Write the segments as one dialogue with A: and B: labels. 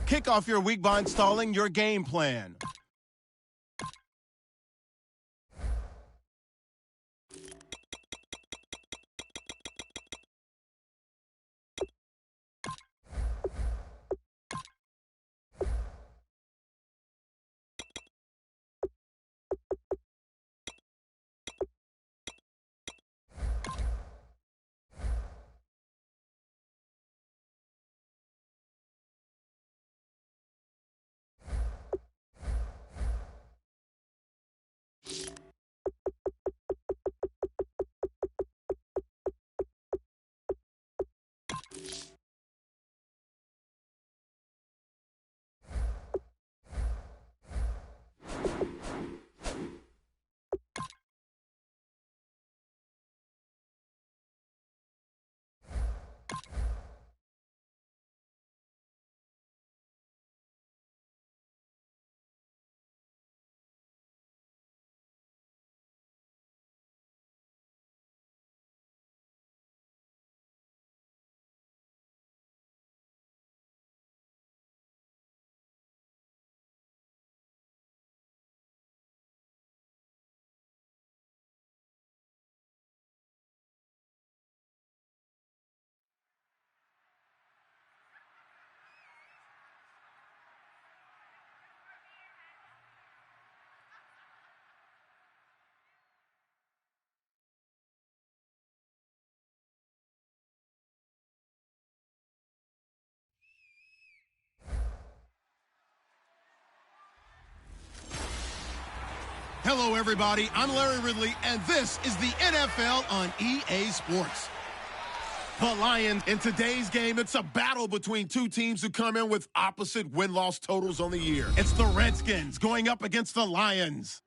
A: Kick off your week by installing your game plan. Hello, everybody. I'm Larry Ridley, and this is the NFL on EA Sports. The Lions, in today's game, it's a battle between two teams who come in with opposite win-loss totals on the year. It's the Redskins going up against the Lions.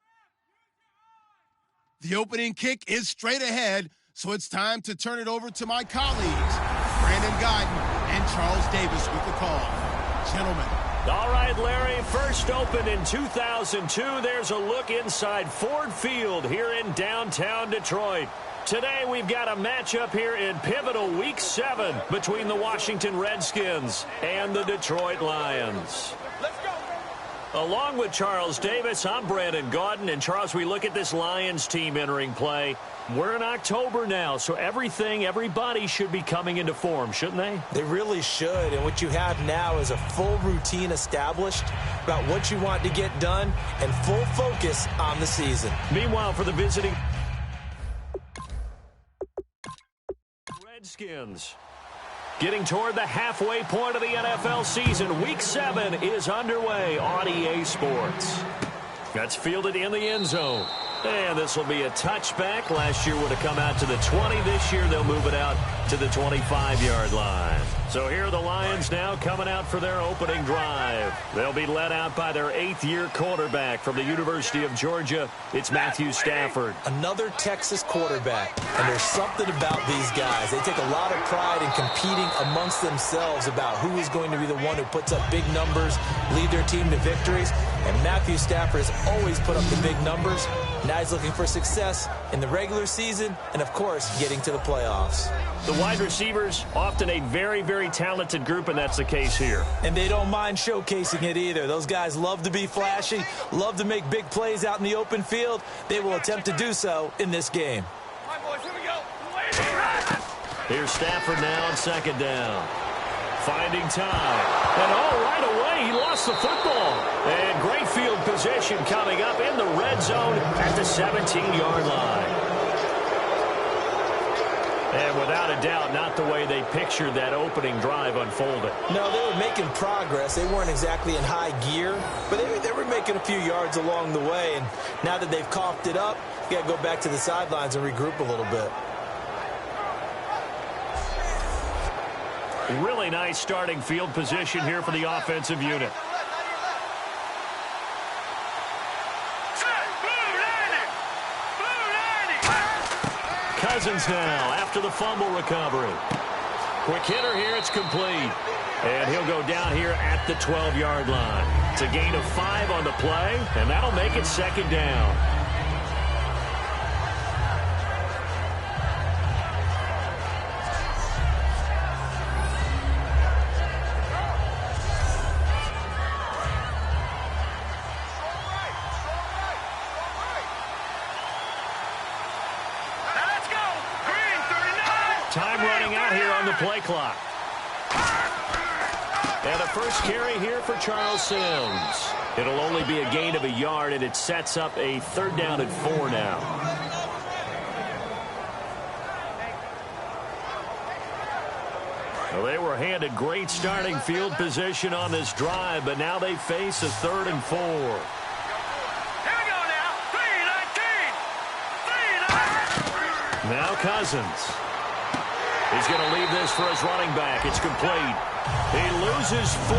A: The opening kick is straight ahead, so it's time to turn it over to my colleagues, Brandon Guyton and Charles Davis with the call. Gentlemen.
B: All right, Larry, first opened in 2002. There's a look inside Ford Field here in downtown Detroit. Today, we've got a matchup here in pivotal Week 7 between the Washington Redskins and the Detroit Lions.
C: Let's go.
B: Along with Charles Davis, I'm Brandon Guyton. And, Charles, we look at this Lions team entering play. We're in October now, so everybody should be coming into form, shouldn't they?
D: They really should, and what you have now is a full routine established about what you want to get done and full focus on the season.
B: Meanwhile, for the visiting Redskins, getting toward the halfway point of the NFL season, Week 7 is underway on EA Sports. That's fielded in the end zone. And this will be a touchback. Last year would have come out to the 20. This year they'll move it out to the 25-yard line. So here are the Lions now coming out for their opening drive. They'll be led out by their 8th-year quarterback from the University of Georgia. It's Matthew Stafford.
D: Another Texas quarterback. And there's something about these guys. They take a lot of pride in competing amongst themselves about who is going to be the one who puts up big numbers, lead their team to victories. And Matthew Stafford has always put up the big numbers. Now he's looking for success in the regular season and, of course, getting to the playoffs.
B: The wide receivers, often a very, very talented group, and that's the case here.
D: And they don't mind showcasing it either. Those guys love to be flashy, love to make big plays out in the open field. They will attempt to do so in this game.
C: All right, boys, here we go.
B: Here's Stafford now on second down. Finding time. And right away, he lost the football. And great field position coming up in the red zone at the 17-yard line. And without a doubt, not the way they pictured that opening drive unfolded.
D: No, they were making progress. They weren't exactly in high gear, but they were making a few yards along the way. And now that they've coughed it up, you got to go back to the sidelines and regroup a little bit.
B: Really nice starting field position here for the offensive unit. Cousins now after the fumble recovery. Quick hitter here. It's complete. And he'll go down here at the 12-yard line. It's a gain of 5 on the play, and that'll make it second down. Time running out here on the play clock. And a first carry here for Charles Sims. It'll only be a gain of a yard, and it sets up a 3rd down and 4 now. Well, they were handed great starting field position on this drive, but now they face a 3rd and 4.
C: Here we go now. 3-19.
B: Now Cousins. He's going to leave this for his running back. It's complete. He loses 4,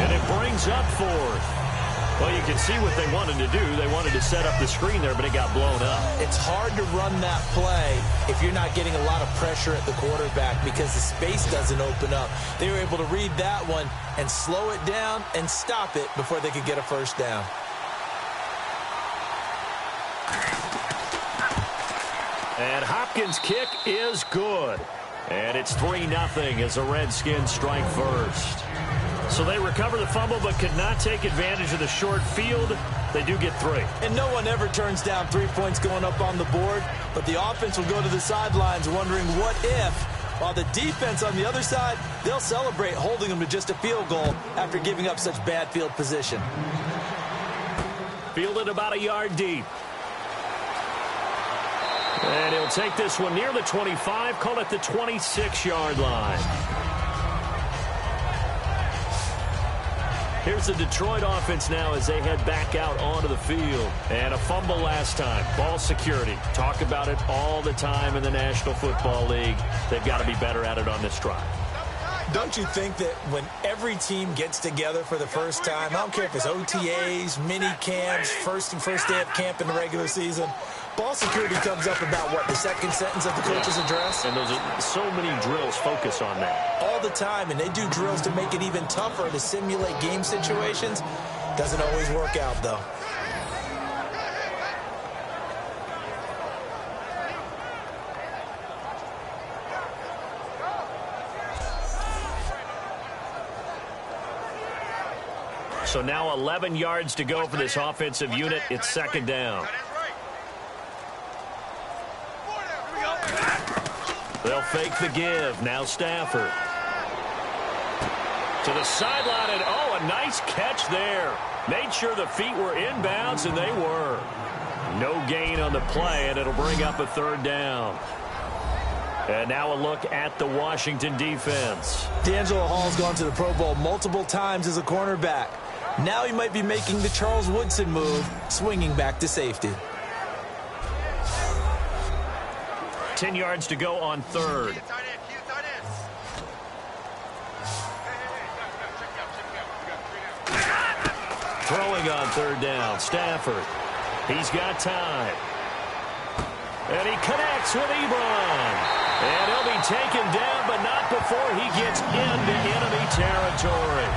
B: and it brings up 4th. Well, you can see what they wanted to do. They wanted to set up the screen there, but it got blown up.
D: It's hard to run that play if you're not getting a lot of pressure at the quarterback because the space doesn't open up. They were able to read that one and slow it down and stop it before they could get a first down.
B: And Hopkins' kick is good. And it's 3-0 as the Redskins strike first. So they recover the fumble but could not take advantage of the short field. They do get 3.
D: And no one ever turns down 3 points going up on the board, but the offense will go to the sidelines wondering what if, while the defense on the other side, they'll celebrate holding them to just a field goal after giving up such bad field position.
B: Fielded about a yard deep. And he'll take this one near the 25, call it the 26-yard line. Here's the Detroit offense now as they head back out onto the field. And a fumble last time. Ball security. Talk about it all the time in the National Football League. They've got to be better at it on this drive.
D: Don't you think that when every team gets together for the first time, I don't care if it's OTAs, mini camps, first day of camp in the regular season, ball security comes up about, what, the second sentence of the coach's address?
B: And those are so many drills focus on that.
D: All the time, and they do drills to make it even tougher to simulate game situations. Doesn't always work out, though.
B: So now 11 yards to go for this offensive unit. It's second down. They'll fake the give. Now Stafford. To the sideline, and oh, a nice catch there. Made sure the feet were inbounds, and they were. No gain on the play, and it'll bring up a 3rd down. And now a look at the Washington defense.
D: D'Angelo Hall's gone to the Pro Bowl multiple times as a cornerback. Now he might be making the Charles Woodson move, swinging back to safety.
B: 10 yards to go on 3rd. Throwing on 3rd down, Stafford. He's got time. And he connects with Ebron. And he'll be taken down, but not before he gets into enemy territory.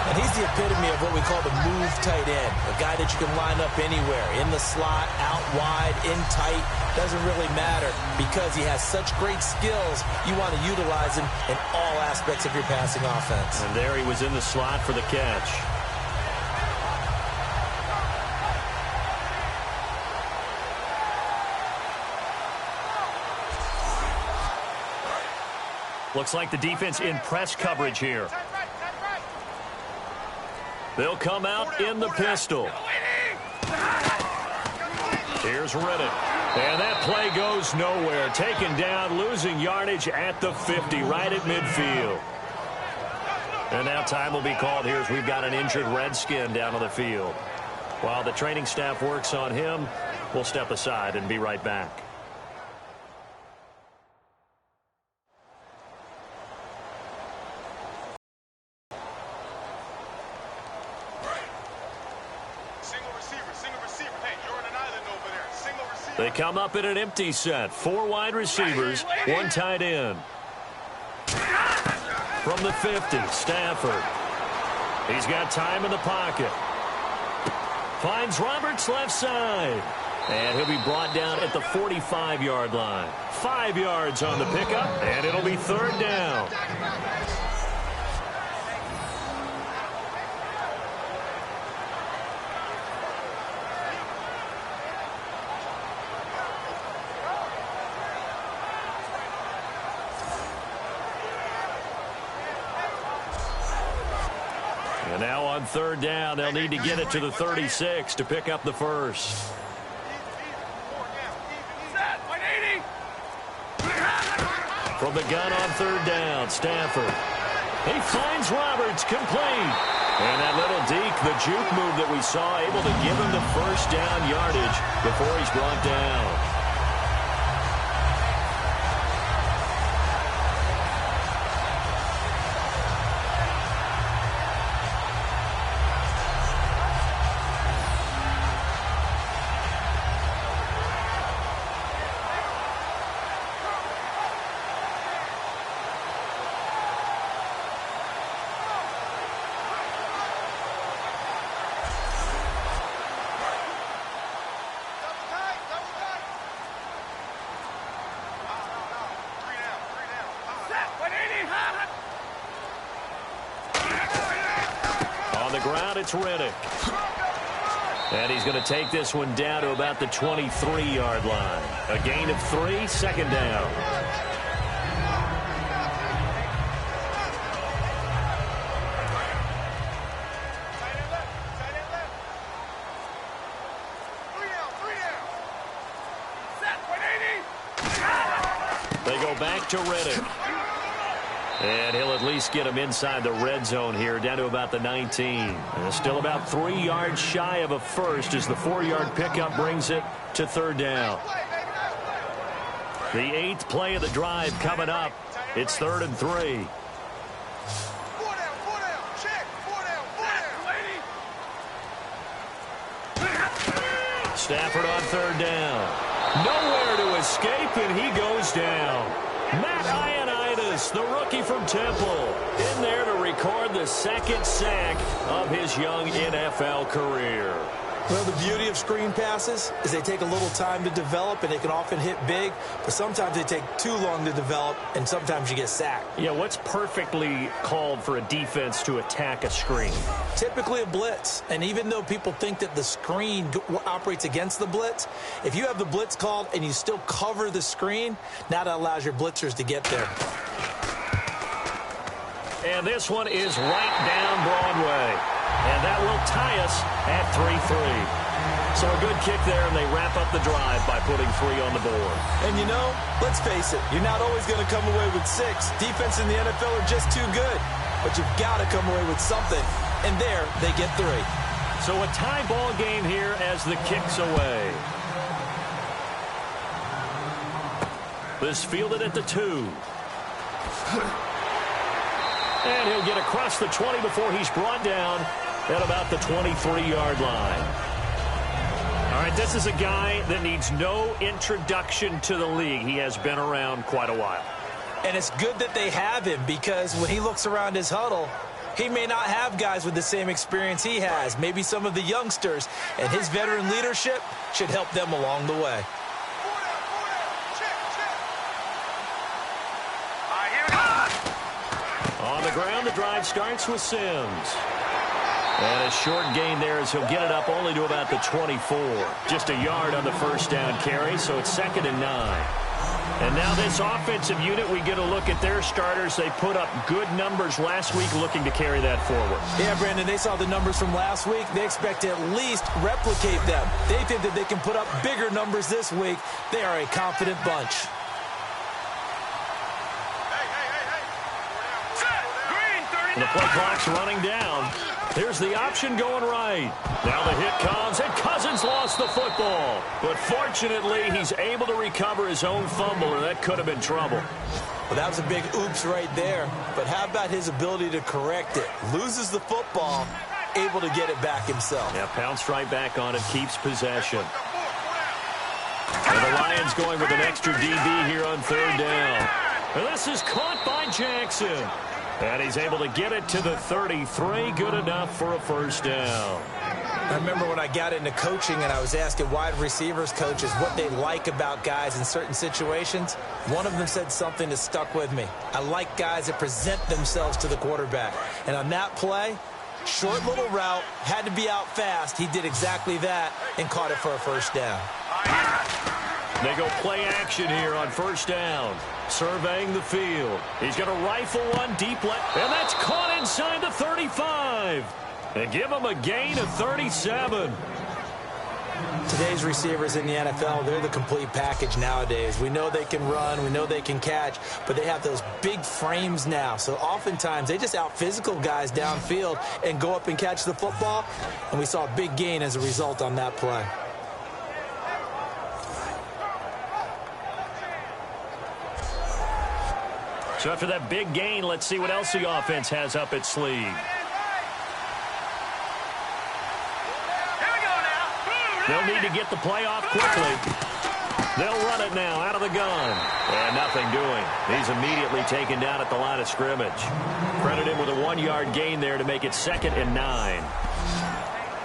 D: And he's the epitome of what we call the move tight end, a guy that you can line up anywhere, in the slot, out wide, in tight, doesn't really matter because he has such great skills. You want to utilize him in all aspects of your passing offense.
B: And there he was in the slot for the catch. Looks like the defense in press coverage here. They'll come out in the pistol. Here's Reddick. And that play goes nowhere. Taken down, losing yardage at the 50, right at midfield. And now time will be called here as we've got an injured Redskin down on the field. While the training staff works on him, we'll step aside and be right back.
C: Single receiver. Hey, you're on an island over there. Single receiver.
B: They come up in an empty set. 4 wide receivers, 1 tight end. From the 50, Stafford. He's got time in the pocket. Finds Roberts left side. And he'll be brought down at the 45-yard line. 5 yards on the pickup, and it'll be 3rd down. And now on 3rd down, they'll need to get it to the 36 to pick up the first. From the gun on 3rd down, Stafford. He finds Roberts, complete. And that little deke, the juke move that we saw, able to give him the first down yardage before he's brought down. It's Riddick. And he's going to take this one down to about the 23-yard line. A gain of 3, 2nd down. They go back to Riddick. And he'll at least get him inside the red zone here, down to about the 19. And still about 3 yards shy of a first as the 4-yard pickup brings it to 3rd down. The 8th play of the drive coming up. It's 3rd and 3. Stafford on 3rd down. Nowhere to escape, and he goes down. Matt Ioannidis, the rookie from Temple, in there to record the 2nd sack of his young NFL career.
D: Well, the beauty of screen passes is they take a little time to develop, and they can often hit big, but sometimes they take too long to develop, and sometimes you get sacked.
B: Yeah, what's perfectly called for a defense to attack a screen?
D: Typically a blitz, and even though people think that the screen operates against the blitz, if you have the blitz called and you still cover the screen, now that allows your blitzers to get there.
B: And this one is right down Broadway. And that will tie us at 3-3. So a good kick there, and they wrap up the drive by putting 3 on the board.
D: And, you know, let's face it, you're not always going to come away with 6. Defense in the NFL are just too good. But you've got to come away with something. And there, they get 3.
B: So a tie ball game here as the kick's away. This fielded at the 2. And he'll get across the 20 before he's brought down at about the 23-yard line. All right, this is a guy that needs no introduction to the league. He has been around quite a while.
D: And it's good that they have him, because when he looks around his huddle, he may not have guys with the same experience he has, maybe some of the youngsters, and his veteran leadership should help them along the way.
B: On the ground, the drive starts with Sims. And a short gain there as he'll get it up only to about the 24. Just a yard on the first down carry, so it's 2nd and 9. And now this offensive unit, we get a look at their starters. They put up good numbers last week, looking to carry that forward.
D: Yeah, Brandon, they saw the numbers from last week. They expect to at least replicate them. They think that they can put up bigger numbers this week. They are a confident bunch.
B: And the play clock's running down. Here's the option going right. Now the hit comes, and Cousins lost the football. But fortunately, he's able to recover his own fumble, or that could have been trouble.
D: Well, that was a big oops right there. But how about his ability to correct it? Loses the football, able to get it back himself.
B: Yeah, pounced right back on it, keeps possession. And the Lions going with an extra DB here on third down. And this is caught by Jackson. And he's able to get it to the 33. Good enough for a first down.
D: I remember when I got into coaching and I was asking wide receivers coaches what they like about guys in certain situations. One of them said something that stuck with me. I like guys that present themselves to the quarterback. And on that play, short little route, had to be out fast. He did exactly that and caught it for a first down.
B: They go play action here on first down. Surveying the field. He's going to rifle one deep left. And that's caught inside the 35. They give him a gain of 37.
D: Today's receivers in the NFL, they're the complete package nowadays. We know they can run, we know they can catch, but they have those big frames now. So oftentimes they just out-physical guys downfield and go up and catch the football. And we saw a big gain as a result on that play.
B: So after that big gain, let's see what else the offense has up its sleeve. They'll need to get the play off quickly. They'll run it now out of the gun. And nothing doing. He's immediately taken down at the line of scrimmage. Credit him with a 1-yard gain there to make it 2nd and 9.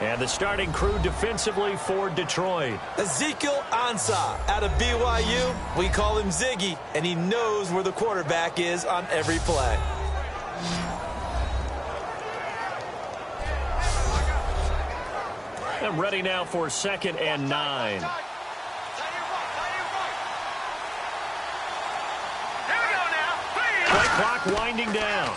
B: And the starting crew defensively for Detroit.
D: Ezekiel Ansah out of BYU. We call him Ziggy, and he knows where the quarterback is on every play.
B: And ready now for 2nd and 9. Play clock winding down.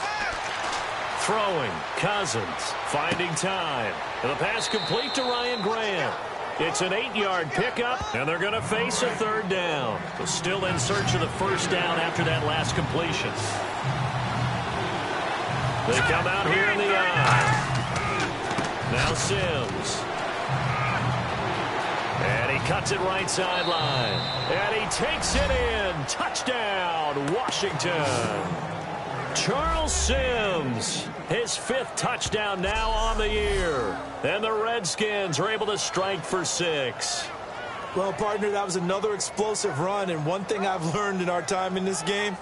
B: Throwing. Cousins finding time. And the pass complete to Ryan Graham. It's an 8-yard pickup, and they're going to face a 3rd down. So still in search of the first down after that last completion. They come out here in the eye. Now Sims. And he cuts it right sideline. And he takes it in. Touchdown, Washington. Charles Sims, his 5th touchdown now on the year. And the Redskins are able to strike for 6.
D: Well, partner, that was another explosive run. And one thing I've learned in our time in this game,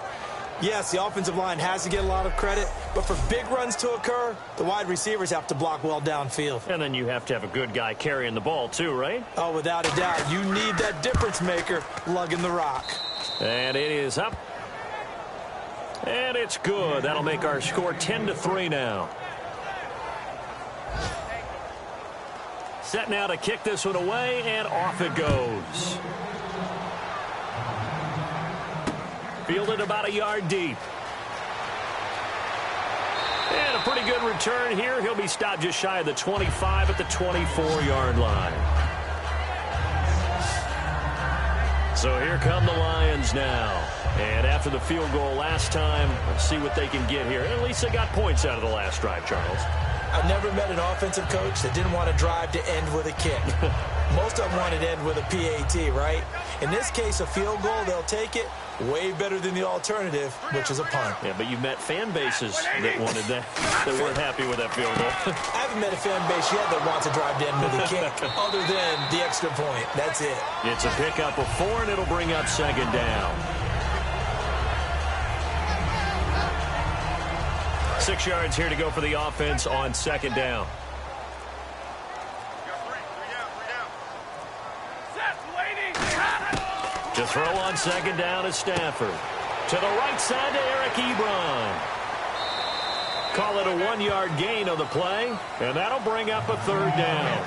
D: yes, the offensive line has to get a lot of credit, but for big runs to occur, the wide receivers have to block well downfield.
B: And then you have to have a good guy carrying the ball too, right?
D: Oh, without a doubt. You need that difference maker lugging the rock.
B: And it is up. And it's good. That'll make our score 10-3 now. Set now to kick this one away, and off it goes. Fielded about a yard deep. And a pretty good return here. He'll be stopped just shy of the 25 at the 24-yard line. So here come the Lions now. And after the field goal last time, let's see what they can get here. At least they got points out of the last drive, Charles.
D: I've never met an offensive coach that didn't want to drive to end with a kick. Most of them wanted to end with a PAT, right? In this case, a field goal, they'll take it. Way better than the alternative, which is a punt.
B: Yeah, but you met fan bases that wanted that, that weren't happy with that field goal.
D: I haven't met a fan base yet that wants to drive to end with a kick, other than the extra point. That's it.
B: It's a pickup of 4, and it'll bring up 2nd down. 6 yards here to go for the offense on 2nd down. To throw on 2nd down is Stafford. To the right side to Eric Ebron. Call it a 1-yard gain on the play, and that'll bring up a 3rd down.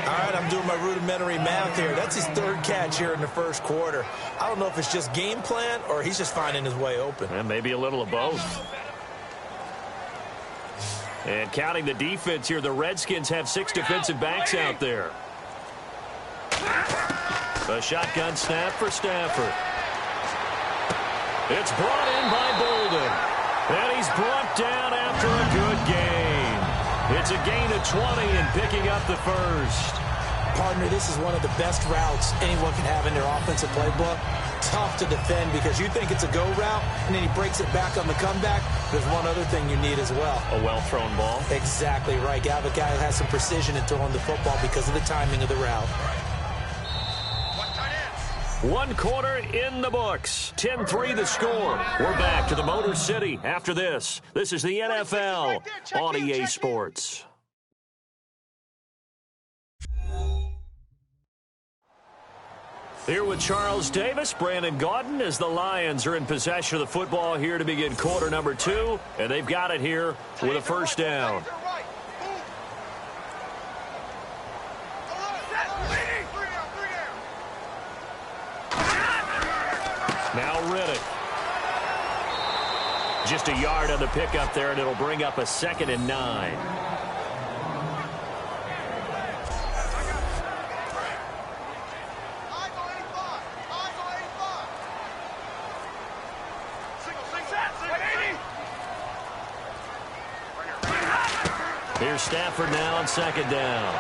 D: All right, I'm doing my rudimentary math here. That's his 3rd catch here in the first quarter. I don't know if it's just game plan or he's just finding his way open.
B: And maybe a little of both. And counting the defense here, the Redskins have 6 defensive backs out there. A shotgun snap for Stafford. It's brought in by Bolden. And he's brought down after a good gain. It's a gain of 20 and picking up the first.
D: Partner, this is one of the best routes anyone can have in their offensive playbook. Tough to defend because you think it's a go route, and then he breaks it back on the comeback. There's one other thing you need as well.
B: A well-thrown ball.
D: Exactly right. You have a guy who has some precision in throwing the football because of the timing of the route.
B: One quarter in the books. 10-3 the score. We're back to the Motor City after this. This is the NFL on EA Sports. Here with Charles Davis, Brandon Gaudin, as the Lions are in possession of the football here to begin quarter number 2, and they've got it here with a first down. Now Riddick. Just a yard on the pickup there, and it'll bring up a 2nd and 9. Here's Stafford now on 2nd down.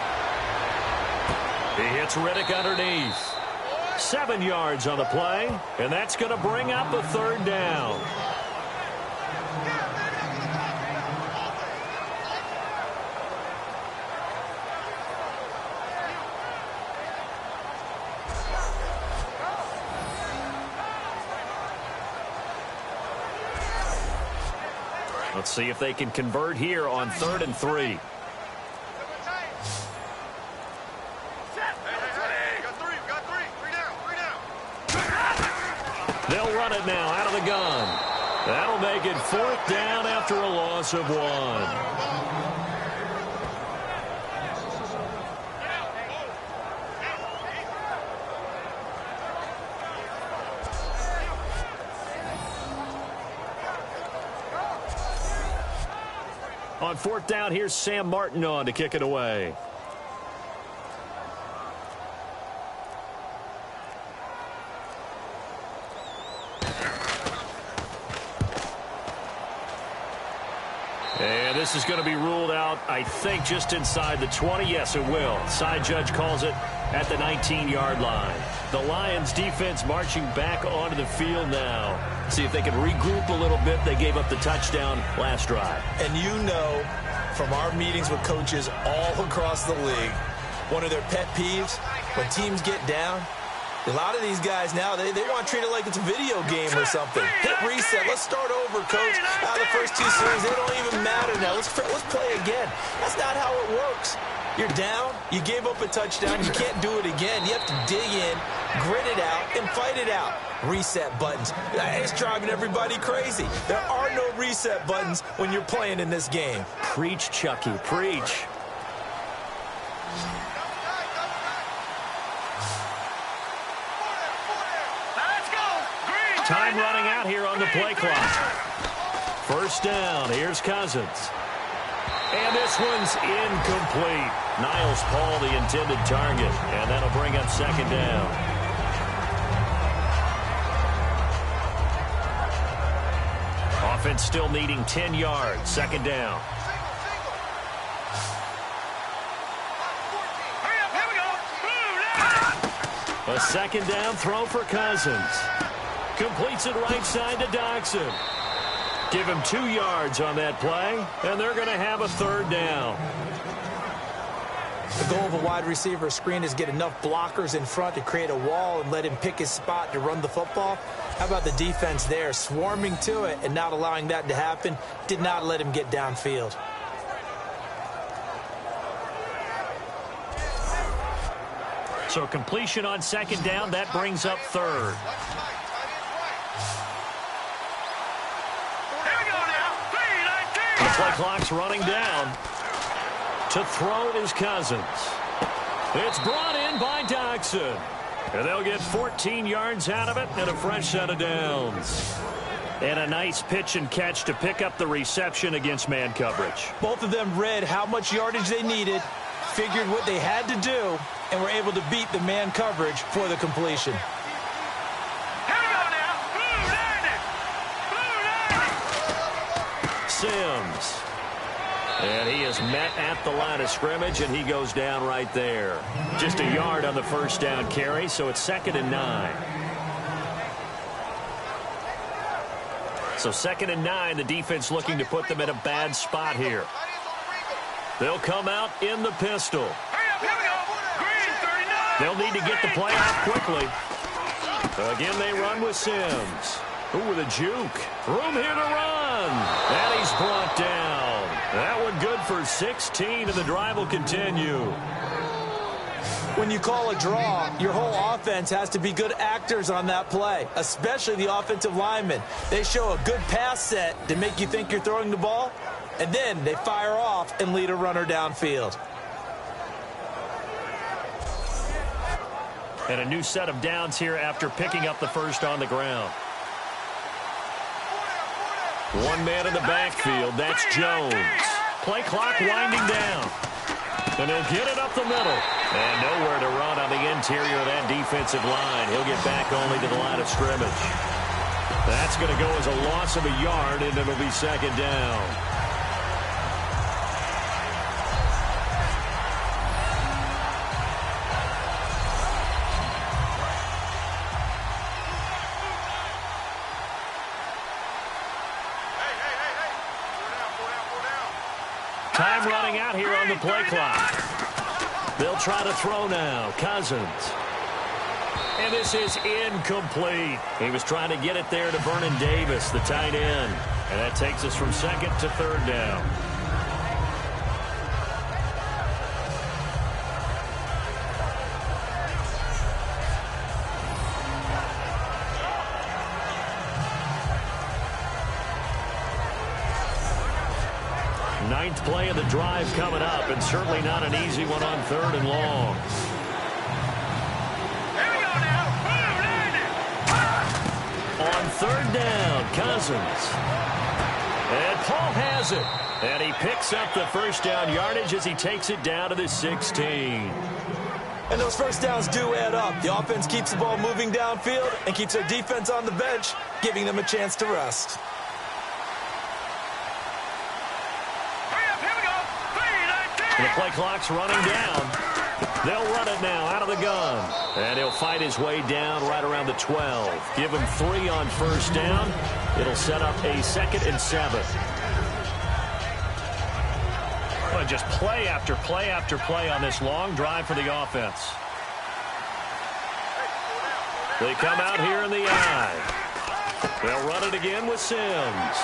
B: He hits Riddick underneath. 7 yards on the play, and that's going to bring up a 3rd down. Let's see if they can convert here on 3rd and 3. They'll run it now out of the gun. That'll make it 4th down after a loss of 1. On 4th down, here's Sam Martin on to kick it away. And this is going to be ruled out, I think, just inside the 20. Yes, it will. Side judge calls it at the 19-yard line. The Lions defense marching back onto the field now. See if they can regroup a little bit. They gave up the touchdown last drive.
D: And you know from our meetings with coaches all across the league, one of their pet peeves, when teams get down, a lot of these guys now, they want to treat it like it's a video game or something. Hit reset. Let's start over, coach. The first 2 series, they don't even matter now. Let's play again. That's not how it works. You're down. You gave up a touchdown. You can't do it again. You have to dig in, grit it out, and fight it out. Reset buttons. It's driving everybody crazy. There are no reset buttons when you're playing in this game.
B: Preach, Chucky. Preach. Time running out here on the play clock. First down. Here's Cousins. And this one's incomplete. Niles Paul, the intended target. And that'll bring up 2nd down. Offense still needing 10 yards. 2nd down. A 2nd down throw for Cousins. Completes it right side to Dodson. Give him 2 yards on that play, and they're going to have a 3rd down.
D: The goal of a wide receiver screen is get enough blockers in front to create a wall and let him pick his spot to run the football. How about the defense there, swarming to it and not allowing that to happen? Did not let him get downfield.
B: So completion on 2nd down, that brings up 3rd. The play clock's running down. To throw is Cousins. It's brought in by Dodson. And they'll get 14 yards out of it and a fresh set of downs. And a nice pitch and catch to pick up the reception against man coverage.
D: Both of them read how much yardage they needed, figured what they had to do, and were able to beat the man coverage for the completion.
B: Sims. And he is met at the line of scrimmage, and he goes down right there. Just a yard on the first down carry, so it's 2nd and 9. So 2nd and 9, the defense looking to put them in a bad spot here. They'll come out in the pistol. They'll need to get the play off quickly. Again, they run with Sims. Ooh, with a juke. Room here to run. And he's brought down. That one good for 16, and the drive will continue.
D: When you call a draw, your whole offense has to be good actors on that play, especially the offensive linemen. They show a good pass set to make you think you're throwing the ball, and then they fire off and lead a runner downfield.
B: And a new set of downs here after picking up the first on the ground. One man in the backfield, that's Jones. Play clock winding down. And he'll get it up the middle. And nowhere to run on the interior of that defensive line. He'll get back only to the line of scrimmage. That's going to go as a loss of a yard, and it'll be second down. Time running out here on the play clock. They'll try to throw now. Cousins. And this is incomplete. He was trying to get it there to Vernon Davis, the tight end. And that takes us from second to third down. Ninth play of the drive coming up, and certainly not an easy one on third and long.
C: Here we go now.
B: On third down, Cousins. And Paul has it. And he picks up the first down yardage as he takes it down to the 16.
D: And those first downs do add up. The offense keeps the ball moving downfield and keeps their defense on the bench, giving them a chance to rest.
B: The play clock's running down. They'll run it now out of the gun. And he'll fight his way down right around the 12. Give him 3 on first down. It'll set up a 2nd and 7. Well, just play after play after play on this long drive for the offense. They come out here in the eye. They'll run it again with Sims.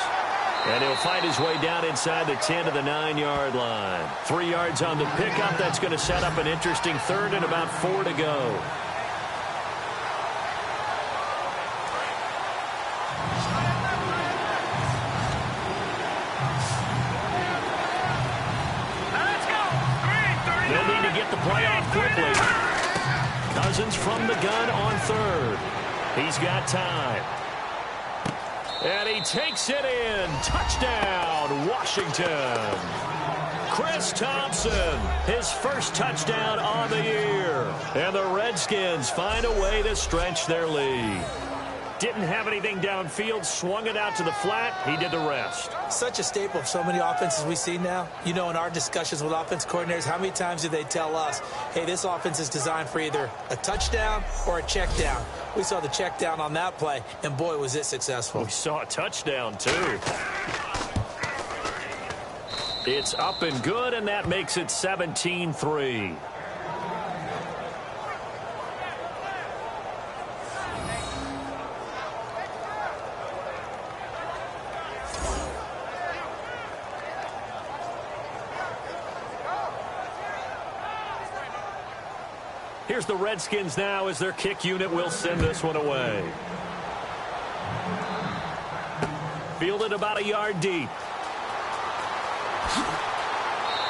B: And he'll fight his way down inside the 10 to the 9-yard line. 3 yards on the pickup. That's going to set up an interesting third and about 4 to go. They'll need to get the play off quickly. Cousins from the gun on third. He's got time. And he takes it in. Touchdown, Washington. Chris Thompson, his first touchdown on the year. And the Redskins find a way to stretch their lead. Didn't have anything downfield, swung it out to the flat. He did the rest.
D: Such a staple of so many offenses we see now. You know, in our discussions with offense coordinators, how many times do they tell us, hey, this offense is designed for either a touchdown or a check down. We saw the check down on that play, and boy, was it successful.
B: We saw a touchdown, too. It's up and good, and that makes it 17-3. Here's the Redskins now as their kick unit will send this one away. Fielded about a yard deep.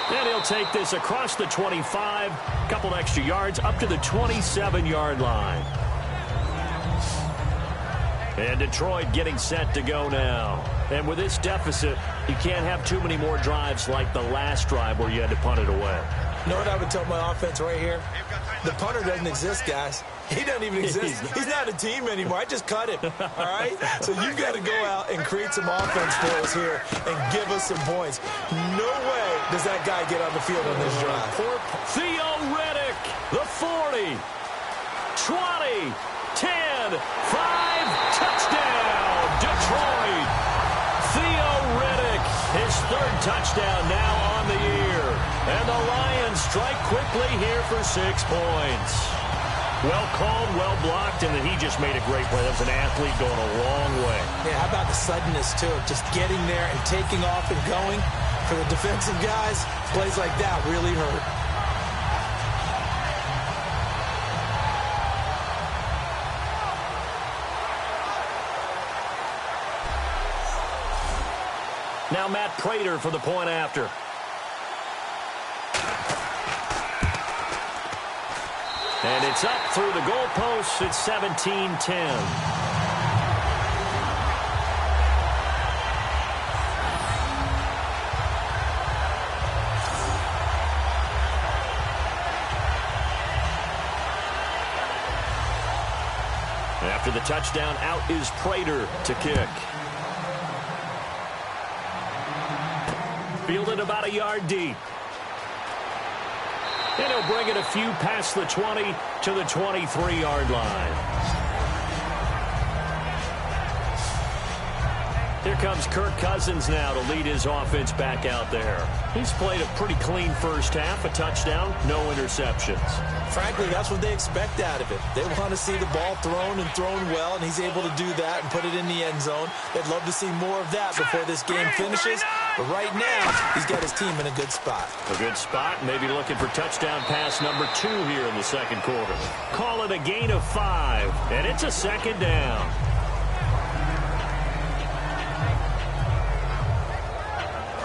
B: And he'll take this across the 25, a couple extra yards up to the 27-yard line. And Detroit getting set to go now. And with this deficit, you can't have too many more drives like the last drive where you had to punt it away.
D: You know what I would tell my offense right here? The punter doesn't exist, guys. He doesn't even exist. He's not a team anymore. I just cut him, all right? So you've got to go out and create some offense for us here and give us some points. No way does that guy get on the field on this drive.
B: Theo Riddick, the 40, 20, 10, 5, touchdown, Detroit. Theo Riddick, his 3rd touchdown now on the year. And the Lions strike quickly here for 6 points. Well called, well blocked, and then he just made a great play. That was an athlete going a long way.
D: Yeah, how about the suddenness, too? Just getting there and taking off and going. For the defensive guys, plays like that really hurt.
B: Now Matt Prater for the point after. And it's up through the goalposts. It's 17-10. After the touchdown, out is Prater to kick. Fielded about a yard deep. And he'll bring it a few past the 20 to the 23-yard line. Here comes Kirk Cousins now to lead his offense back out there. He's played a pretty clean first half, a touchdown, no interceptions.
D: Frankly, that's what they expect out of it. They want to see the ball thrown and thrown well, and he's able to do that and put it in the end zone. They'd love to see more of that before this game finishes. But right now, he's got his team in a good spot.
B: A good spot, maybe looking for touchdown pass number 2 here in the second quarter. Call it a gain of 5, and it's a second down.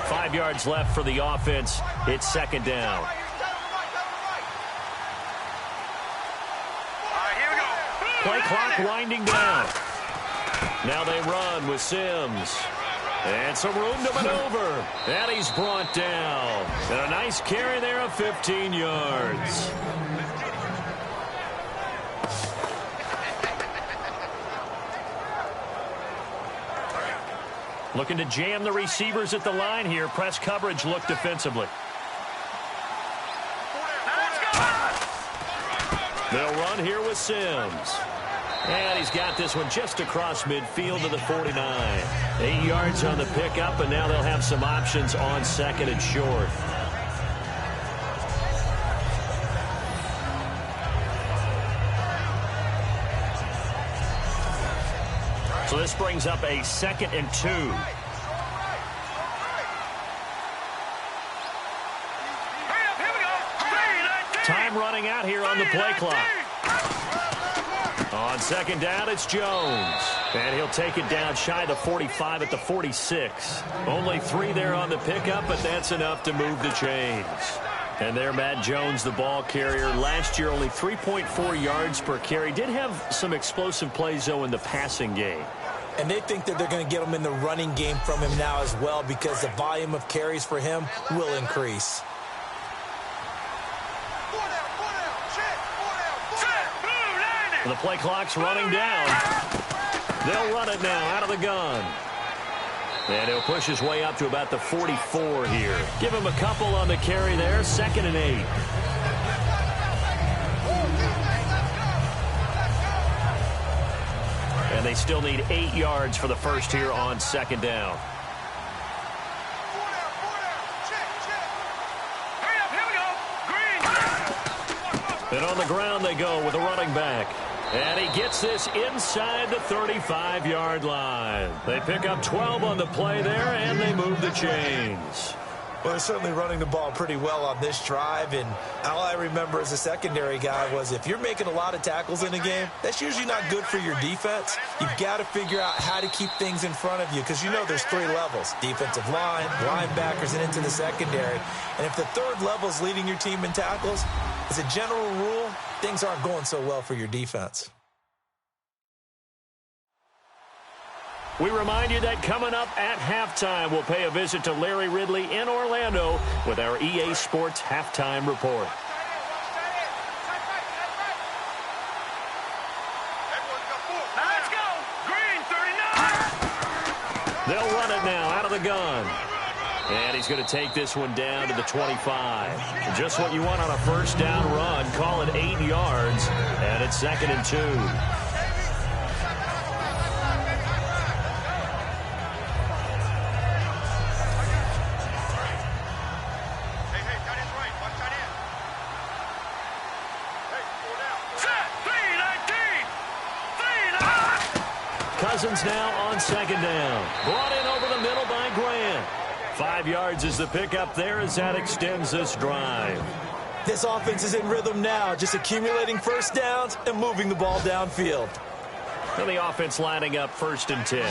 B: Five yards left for the offense. It's second down. Play clock winding down. Now they run with Sims. And some room to maneuver. And he's brought down. And a nice carry there of 15 yards. Looking to jam the receivers at the line here. Press coverage look defensively. They'll run here with Sims. And he's got this one just across midfield to the 49. 8 yards on the pickup, and now they'll have some options on second and short. So this brings up a 2nd and 2. Time running out here on the play clock. On second down, it's Jones. And he'll take it down shy of the 45 at the 46. Only 3 there on the pickup, but that's enough to move the chains. And there, Matt Jones, the ball carrier. Last year, only 3.4 yards per carry. Did have some explosive plays, though, in the passing game.
D: And they think that they're going to get him in the running game from him now as well, because the volume of carries for him will increase.
B: The play clock's running down. They'll run it now out of the gun. And he'll push his way up to about the 44 here. Give him a couple on the carry there. 2nd and 8. And they still need 8 yards for the first here on second down. And on the ground they go with a running back. And he gets this inside the 35-yard line. They pick up 12 on the play there, and they move the chains.
D: Well, they're certainly running the ball pretty well on this drive, and all I remember as a secondary guy was if you're making a lot of tackles in a game, that's usually not good for your defense. You've got to figure out how to keep things in front of you, because you know there's 3 levels: defensive line, linebackers, and into the secondary. And if the 3rd level is leading your team in tackles, as a general rule, things aren't going so well for your defense.
B: We remind you that coming up at halftime, we'll pay a visit to Larry Ridley in Orlando with our EA Sports Halftime Report.
C: Let's go. Green, 39.
B: They'll run it now out of the gun. And he's going to take this one down to the 25. Just what you want on a first down run. Call it 8 yards. And it's 2nd and 2. Cousins now on second down. Brought in over the middle by Grant. 5 yards is the pickup there as that extends this drive.
D: This offense is in rhythm now, just accumulating first downs and moving the ball downfield.
B: And the offense lining up 1st and 10.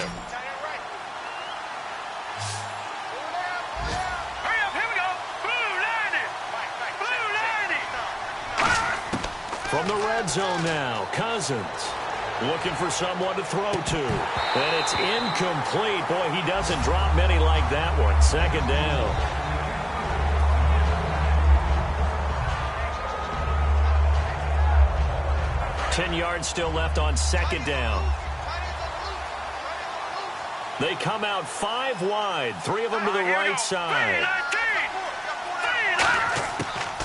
B: From the red zone now, Cousins looking for someone to throw to. And it's incomplete. Boy, he doesn't drop many like that one. 2nd down. Ten yards still left on 2nd down. They come out 5 wide. 3 of them to the right side.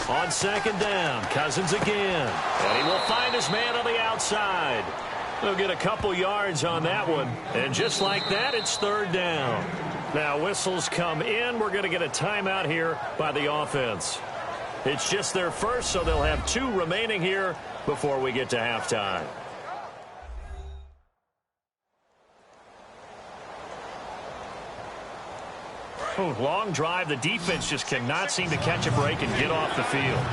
B: On 2nd down, Cousins again. And he will find his man on the outside. He'll get a couple yards on that one. And just like that, it's 3rd down. Now whistles come in. We're going to get a timeout here by the offense. It's just their first, so they'll have 2 remaining here before we get to halftime. Oh, long drive. The defense just cannot seem to catch a break and get off the field.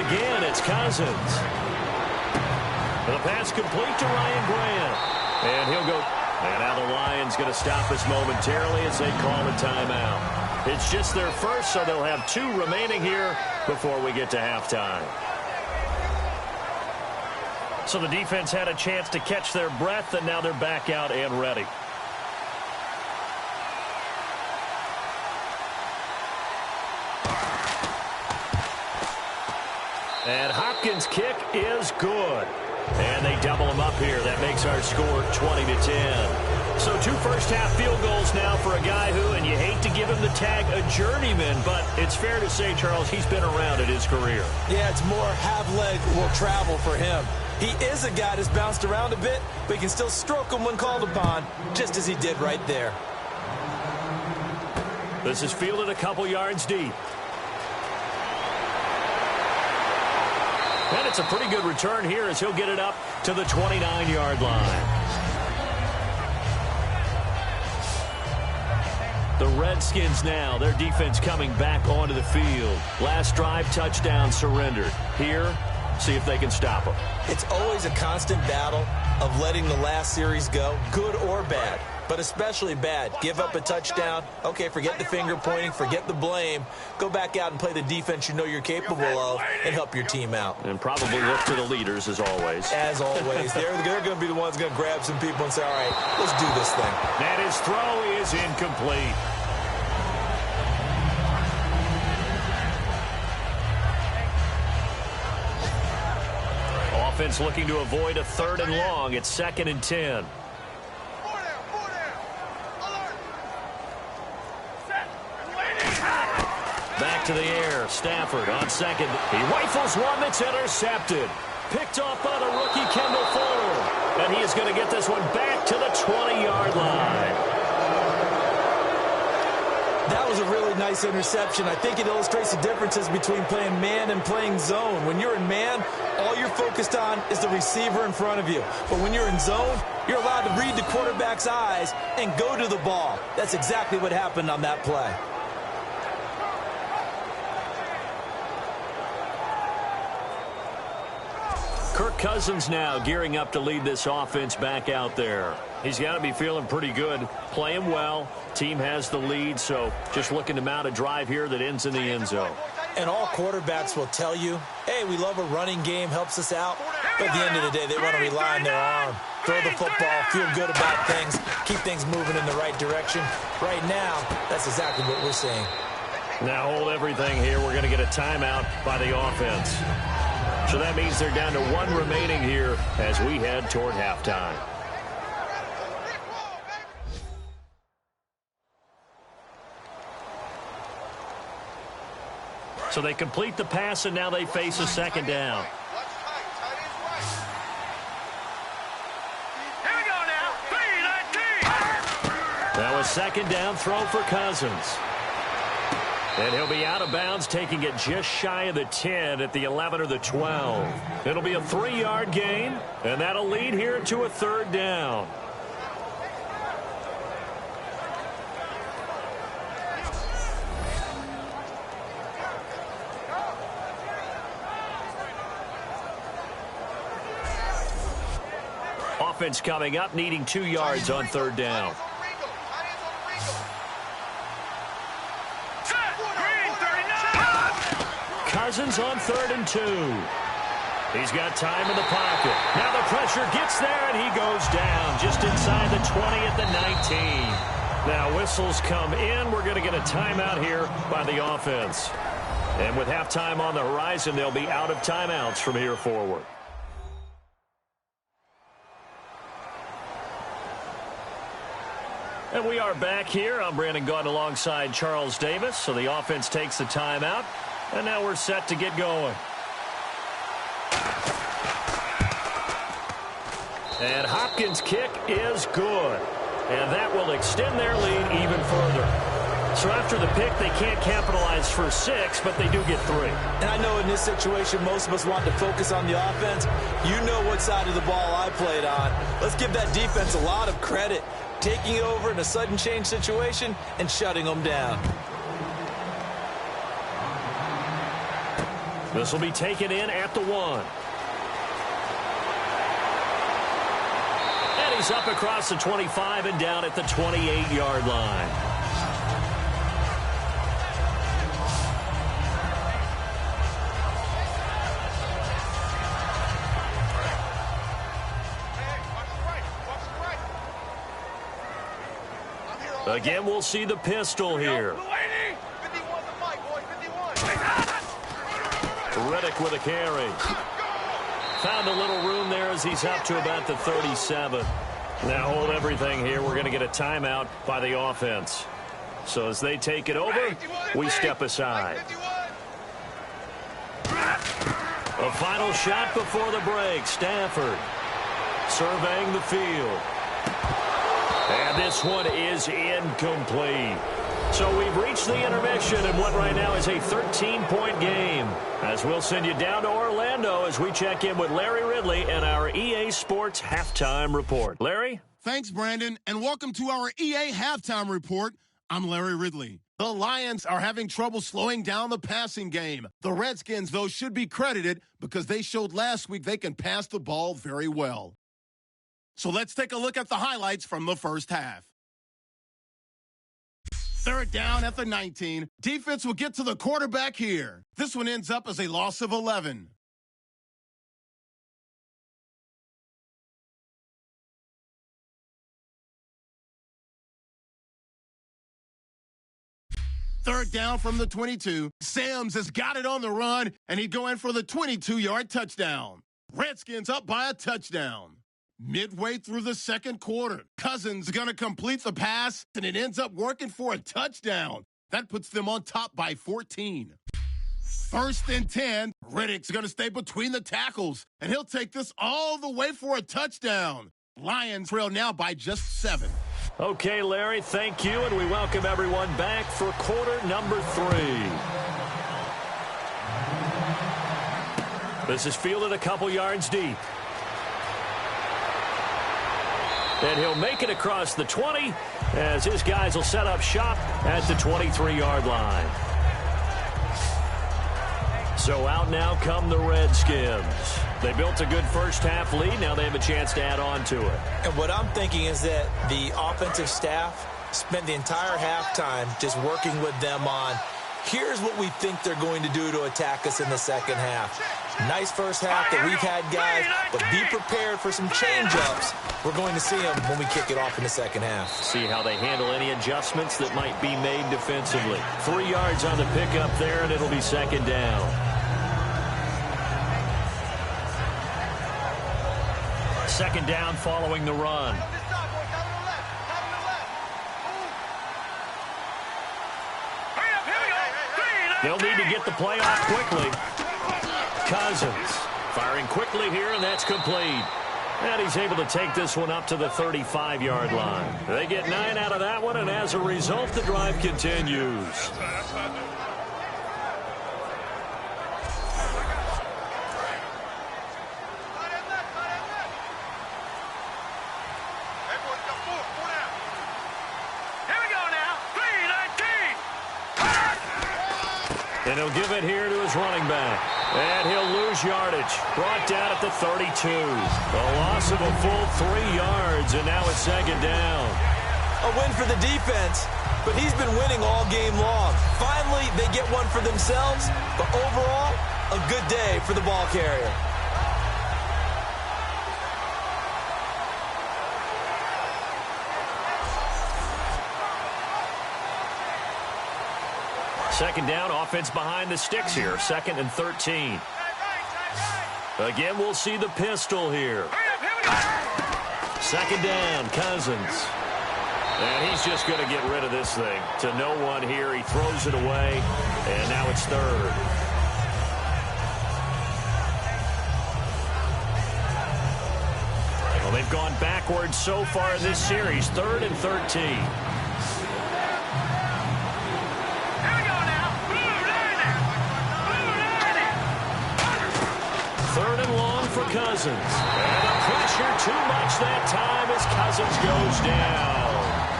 B: Again, it's Cousins. The pass complete to Ryan Grant. And he'll go. And now the Lions going to stop us momentarily as they call a timeout. It's just their first, so they'll have 2 remaining here before we get to halftime. So the defense had a chance to catch their breath, and now they're back out and ready. And Hopkins' kick is good. And they double him up here. That makes our score 20-10. So 2 first-half field goals now for a guy who, and you hate to give him the tag a journeyman, but it's fair to say, Charles, he's been around in his career. Yeah, it's more have-leg will travel for him. He is a guy that's bounced around a bit, but he can still stroke him when called upon, just as he did right there. This is fielded a couple yards deep. And it's a pretty good return here as he'll get it up to the 29-yard line. The Redskins now, their defense coming back onto the field. Last drive, touchdown surrendered. Here, see if they can stop them.
D: It's always a constant battle of letting the last series go, good or bad, but especially bad. Give up a touchdown. Okay, forget the finger pointing, forget the blame. Go back out and play the defense you know you're capable of and help your team out.
B: And probably look to the leaders as always.
D: As always. They're going to be the ones going to grab some people and say, all right, let's do this thing.
B: And his throw is incomplete. Offense looking to avoid a 3rd and long. It's 2nd and 10. Back to the air. Stafford on 2nd. He rifles one that's intercepted. Picked off by the rookie Kendall Fuller. And he is going to get this one back to the 20-yard line.
D: That was a really nice interception. I think it illustrates the differences between playing man and playing zone. When you're in man, all you're focused on is the receiver in front of you. But when you're in zone, you're allowed to read the quarterback's eyes and go to the ball. That's exactly what happened on that play.
B: Kirk Cousins now gearing up to lead this offense back out there. He's got to be feeling pretty good, playing well. Team has the lead, so just looking to mount a drive here that ends in the end zone.
D: And all quarterbacks will tell you, hey, we love a running game, helps us out. But at the end of the day, they want to rely on their arm. Throw the football, feel good about things, keep things moving in the right direction. Right now, that's exactly what we're seeing.
B: Now hold everything here. We're going to get a timeout by the offense. So that means they're down to 1 remaining here as we head toward halftime. So they complete the pass, and now they face a 2nd down.
C: Here we go now. 3-19.
B: That was 2nd down, throw for Cousins. And he'll be out of bounds, taking it just shy of the 10 at the 11 or the 12. It'll be a 3-yard gain, and that'll lead here to a 3rd down. Offense coming up, needing 2 yards on 3rd down. Cousins on 3rd and 2. He's got time in the pocket. Now the pressure gets there, and he goes down just inside the 20 at the 19. Now whistles come in. We're going to get a timeout here by the offense. And with halftime on the horizon, they'll be out of timeouts from here forward. And we are back here. I'm Brandon Gaudin alongside Charles Davis. So the offense takes the timeout. And now we're set to get going. And Hopkins' kick is good. And that will extend their lead even further. So after the pick, they can't capitalize for 6, but they do get 3.
D: And I know in this situation, most of us want to focus on the offense. You know what side of the ball I played on. Let's give that defense a lot of credit. Taking over in a sudden change situation and shutting them down.
B: This will be taken in at the 1. And he's up across the 25 and down at the 28-yard line. Again, we'll see the pistol here. Reddick with a carry. Found a little room there as he's up to about the 37. Now hold everything here. We're going to get a timeout by the offense. So as they take it over, we step aside. A final shot before the break. Stafford surveying the field. And this one is incomplete. So we've reached the intermission in what right now is a 13-point game. As we'll send you down to Orlando as we check in with Larry Ridley and our EA Sports Halftime Report. Larry?
A: Thanks, Brandon, and welcome to our EA Halftime Report. I'm Larry Ridley. The Lions are having trouble slowing down the passing game. The Redskins, though, should be credited because they showed last week they can pass the ball very well. So let's take a look at the highlights from the first half. 3rd down at the 19. Defense will get to the quarterback here. This one ends up as a loss of 11. Third down from the 22. Sims has got it on the run, and he'd go in for the 22-yard touchdown. Redskins up by a touchdown. Midway through the second quarter, Cousins going to complete the pass, and it ends up working for a touchdown. That puts them on top by 14. 1st and 10, Reddick's going to stay between the tackles, and he'll take this all the way for a touchdown. Lions trail now by just 7.
B: Okay, Larry, thank you, and we welcome everyone back for quarter number 3. This is fielded a couple yards deep. And he'll make it across the 20 as his guys will set up shop at the 23-yard line. So out now come the Redskins. They built a good first-half lead. Now they have a chance to add on to it.
D: And what I'm thinking is that the offensive staff spent the entire halftime just working with them on, here's what we think they're going to do to attack us in the second half. Nice first half that we've had, guys, but be prepared for some change-ups. We're going to see them when we kick it off in the second half.
B: See how they handle any adjustments that might be made defensively. 3 yards on the pickup there, and it'll be second down. Second down following the run. They'll need to get the play off quickly. Cousins firing quickly here, and that's complete. And he's able to take this one up to the 35-yard line. They get 9 out of that one, and as a result, the drive continues. And he'll give it here to his running back. And he'll lose yardage. Brought down at the 32. A loss of a full 3 yards, and now it's second down.
D: A win for the defense, but he's been winning all game long. Finally, they get one for themselves, but overall, a good day for the ball carrier.
B: Second down, offense behind the sticks here. 2nd and 13. Again, we'll see the pistol here. Second down, Cousins. And he's just going to get rid of this thing. To no one here. He throws it away. And now it's 3rd. Well, they've gone backwards so far in this series. 3rd and 13. 3rd and long for Cousins. And the pressure too much that time as Cousins goes down.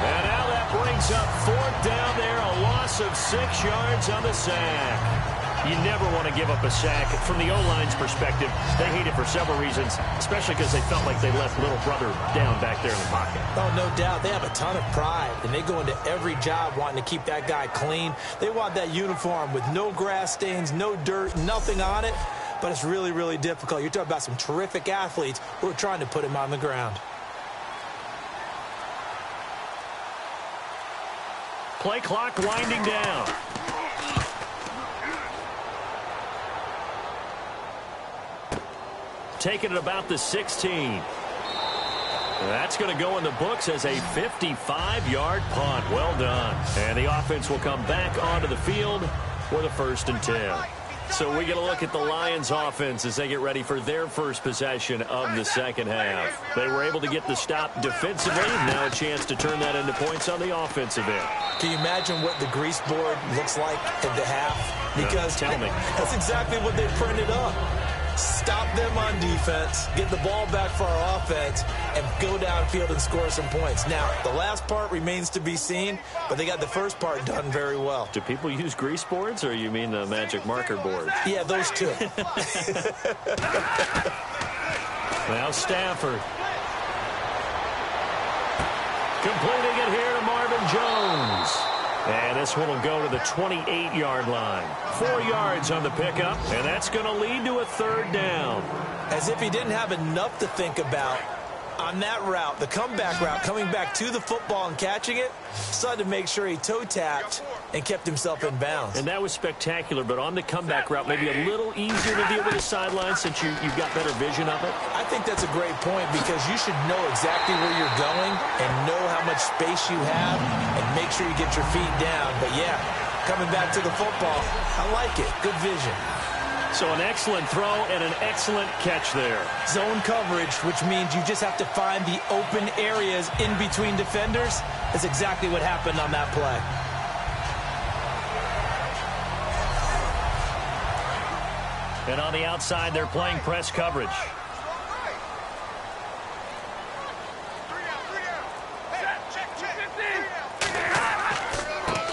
B: And now that brings up 4th down there, a loss of 6 yards on the sack. You never want to give up a sack. From the O-line's perspective, they hate it for several reasons, especially because they felt like they left little brother down back there in the pocket.
D: Oh, no doubt. They have a ton of pride, and they go into every job wanting to keep that guy clean. They want that uniform with no grass stains, no dirt, nothing on it. But it's really, really difficult. You're talking about some terrific athletes who are trying to put him on the ground.
B: Play clock winding down. Taking it about the 16. That's going to go in the books as a 55-yard punt. Well done. And the offense will come back onto the field for the 1st and 10. So we get a look at the Lions offense as they get ready for their first possession of the second half. They were able to get the stop defensively. Now a chance to turn that into points on the offensive end.
D: Can you imagine what the grease board looks like at the half? Because
B: tell me.
D: That's exactly what they printed up. Stop them on defense, get the ball back for our offense, and go downfield and score some points. Now, the last part remains to be seen, but they got the first part done very well.
B: Do people use grease boards, or you mean the magic marker board?
D: Yeah, those two.
B: Now Stafford. Completing it here to Marvin Jones. And this one will go to the 28-yard line. 4 yards on the pickup, and that's going to lead to a 3rd down.
D: As if he didn't have enough to think about on that route, the comeback route, coming back to the football and catching it, decided to make sure he toe-tapped and kept himself in bounds.
B: And that was spectacular, but on the comeback route, maybe a little easier to deal with the sideline since you've got better vision of it?
D: I think that's a great point because you should know exactly where you're going and know how much space you have and make sure you get your feet down. But, yeah, coming back to the football, I like it. Good vision.
B: So an excellent throw and an excellent catch there.
D: Zone coverage, which means you just have to find the open areas in between defenders. That's exactly what happened on that play.
B: And on the outside, they're playing press coverage.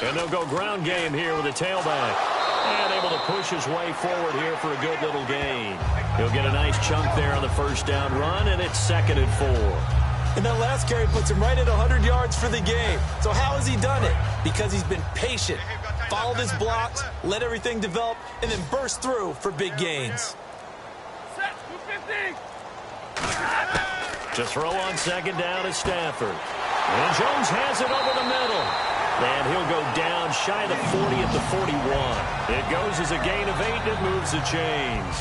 B: And they'll go ground game here with a tailback. And able to push his way forward here for a good little gain. He'll get a nice chunk there on the 1st down run, and it's 2nd and 4.
D: And that last carry puts him right at 100 yards for the game. So how has he done it? Because he's been patient, followed his blocks, let everything develop, and then burst through for big gains.
B: To throw on 2nd down is Stafford. And Jones has it over the middle. And he'll go down shy of the 40 at the 41. It goes as a gain of 8, and it moves the chains.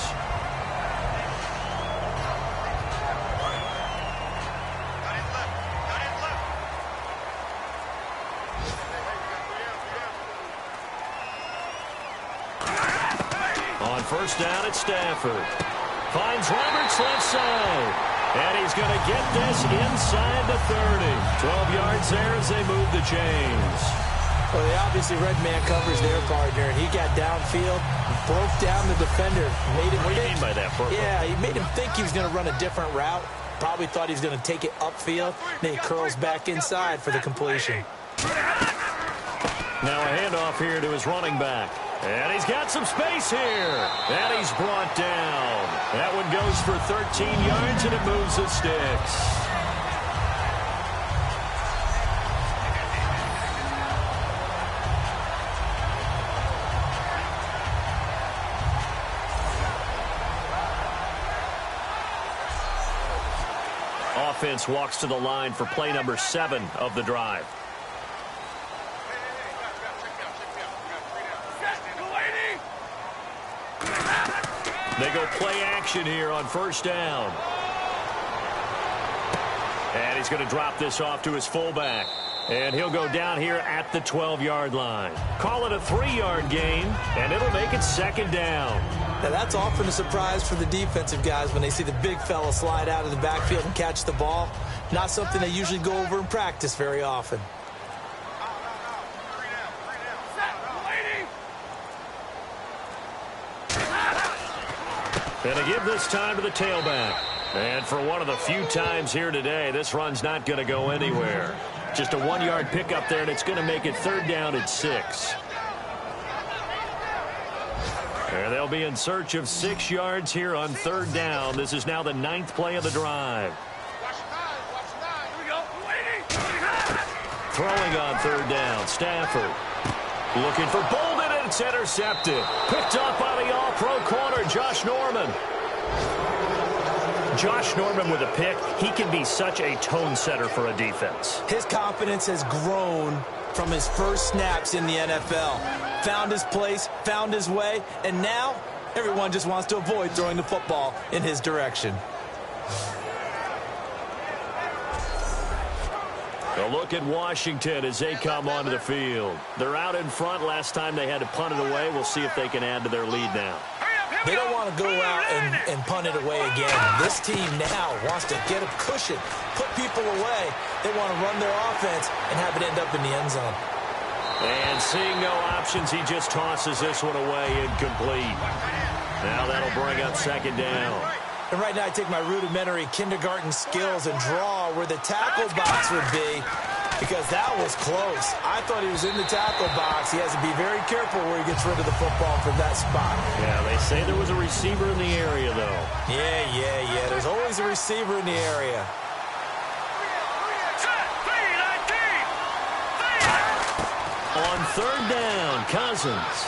B: On 1st down, it's Stafford. Finds Roberts left side. And he's going to get this inside the 30. 12 yards there as they move the chains.
D: Well, they obviously red man covers their partner, and he got downfield, broke down the defender. Made him
B: what do you mean by that, Purple?
D: Yeah, he made him think he was going to run a different route. Probably thought he was going to take it upfield. Then he curls back inside for the completion.
B: Now a handoff here to his running back. And he's got some space here. And he's brought down. That one goes for 13 yards, and it moves the sticks. Offense walks to the line for play number 7 of the drive. They go play action here on first down. And he's going to drop this off to his fullback. And he'll go down here at the 12-yard line. Call it a 3-yard gain, and it'll make it second down.
D: Now, that's often a surprise for the defensive guys when they see the big fella slide out of the backfield and catch the ball. Not something they usually go over in practice very often.
B: And to give this time to the tailback. And for one of the few times here today, this run's not going to go anywhere. Just a 1-yard pickup there, and it's going to make it third down at 6. And they'll be in search of 6 yards here on third down. This is now the 9th play of the drive. Throwing on third down, Stafford. Looking for Bolden, and it's intercepted. Picked up by the all-pro corner, Josh Norman. Josh Norman with a pick. He can be such a tone setter for a defense.
D: His confidence has grown from his first snaps in the NFL. Found his place, found his way, and now everyone just wants to avoid throwing the football in his direction.
B: A look at Washington as they come onto the field. They're out in front. Last time they had to punt it away. We'll see if they can add to their lead now.
D: They don't want to go out and punt it away again. This team now wants to get a cushion, put people away. They want to run their offense and have it end up in the end zone.
B: And seeing no options, he just tosses this one away incomplete. Now that'll bring up second down.
D: And right now I take my rudimentary kindergarten skills and draw where the tackle box would be, because that was close. I thought he was in the tackle box. He has to be very careful where he gets rid of the football from that spot.
B: Yeah, they say there was a receiver in the area, though.
D: Yeah. There's always a receiver in the area.
B: On third down, Cousins.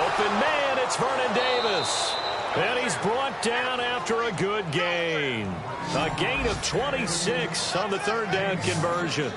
B: Open man, it's Vernon Davis. And he's brought down after a good gain. A gain of 26 on the third down conversion.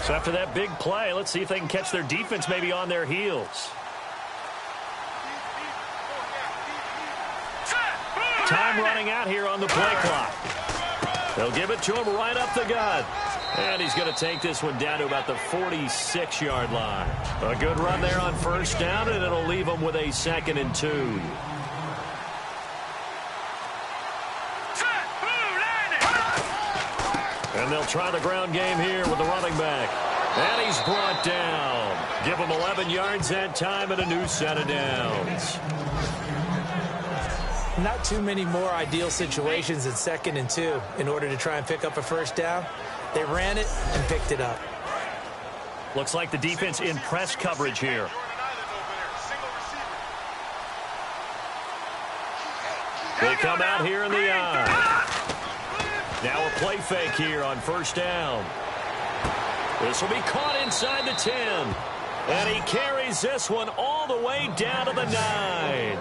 B: So after that big play, let's see if they can catch their defense maybe on their heels. Time running out here on the play clock. They'll give it to him right up the gut. And he's going to take this one down to about the 46-yard line. A good run there on first down, and it'll leave them with a 2nd and 2. And they'll try the ground game here with the running back. And he's brought down. Give him 11 yards that time and a new set of downs.
D: Not too many more ideal situations in 2nd and 2 in order to try and pick up a first down. They ran it and picked it up.
B: Looks like the defense in press coverage here. They come out here in the eye. Now a play fake here on first down. This will be caught inside the 10. And he carries this one all the way down to the 9.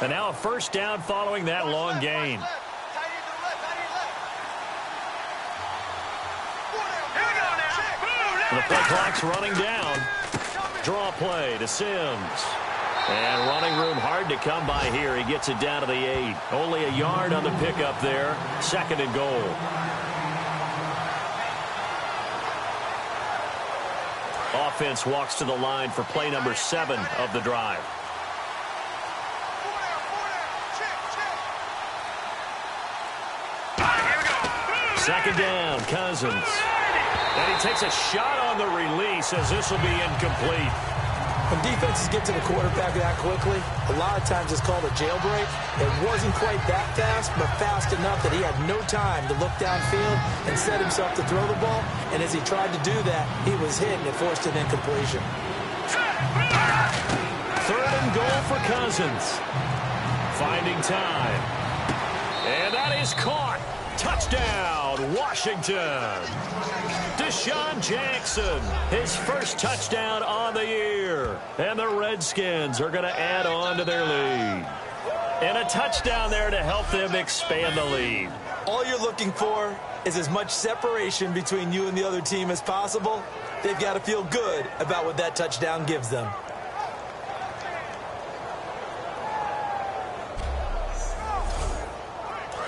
B: And now a first down following that long gain. The play clock's running down. Draw play to Sims. And running room hard to come by here. He gets it down to the 8. Only a yard on the pickup there. 2nd and goal. Offense walks to the line for play number 7 of the drive. Second down, Cousins. And he takes a shot on the release as this will be incomplete.
D: When defenses get to the quarterback that quickly, a lot of times it's called a jailbreak. It wasn't quite that fast, but fast enough that he had no time to look downfield and set himself to throw the ball. And as he tried to do that, he was hit and it forced an incompletion.
B: 3rd and goal for Cousins. Finding time. And that is caught. Touchdown, Washington. Deshaun Jackson, his first touchdown on the year. And the Redskins are going to add on to their lead. And a touchdown there to help them expand the lead.
D: All you're looking for is as much separation between you and the other team as possible. They've got to feel good about what that touchdown gives them.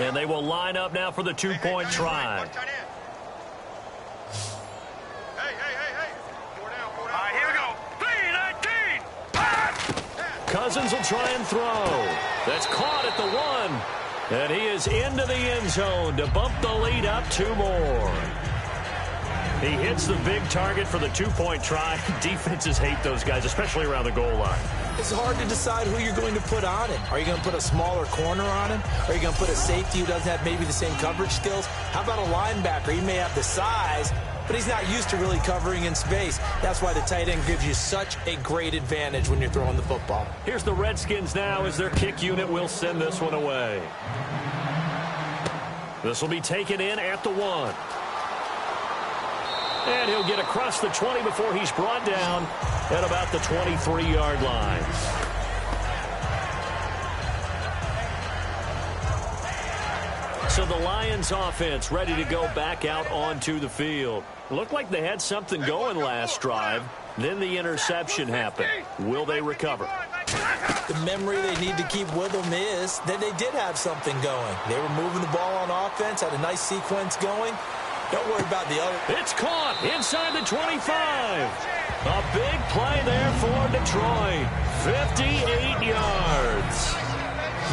B: And they will line up now for the 2-point try. Cousins will try and throw. That's caught at the 1. And he is into the end zone to bump the lead up 2 more. He hits the big target for the 2-point try. Defenses hate those guys, especially around the goal line.
D: It's hard to decide who you're going to put on him. Are you going to put a smaller corner on him? Are you going to put a safety who doesn't have maybe the same coverage skills? How about a linebacker? He may have the size, but he's not used to really covering in space. That's why the tight end gives you such a great advantage when you're throwing the football.
B: Here's the Redskins now as their kick unit will send this one away. This will be taken in at the 1. And he'll get across the 20 before he's brought down at about the 23-yard line. So the Lions offense ready to go back out onto the field. Looked like they had something going last drive. Then the interception happened. Will they recover?
D: The memory they need to keep with them is that they did have something going. They were moving the ball on offense, had a nice sequence going. Don't worry about the other.
B: It's caught inside the 25. A big play there for Detroit. 58 yards.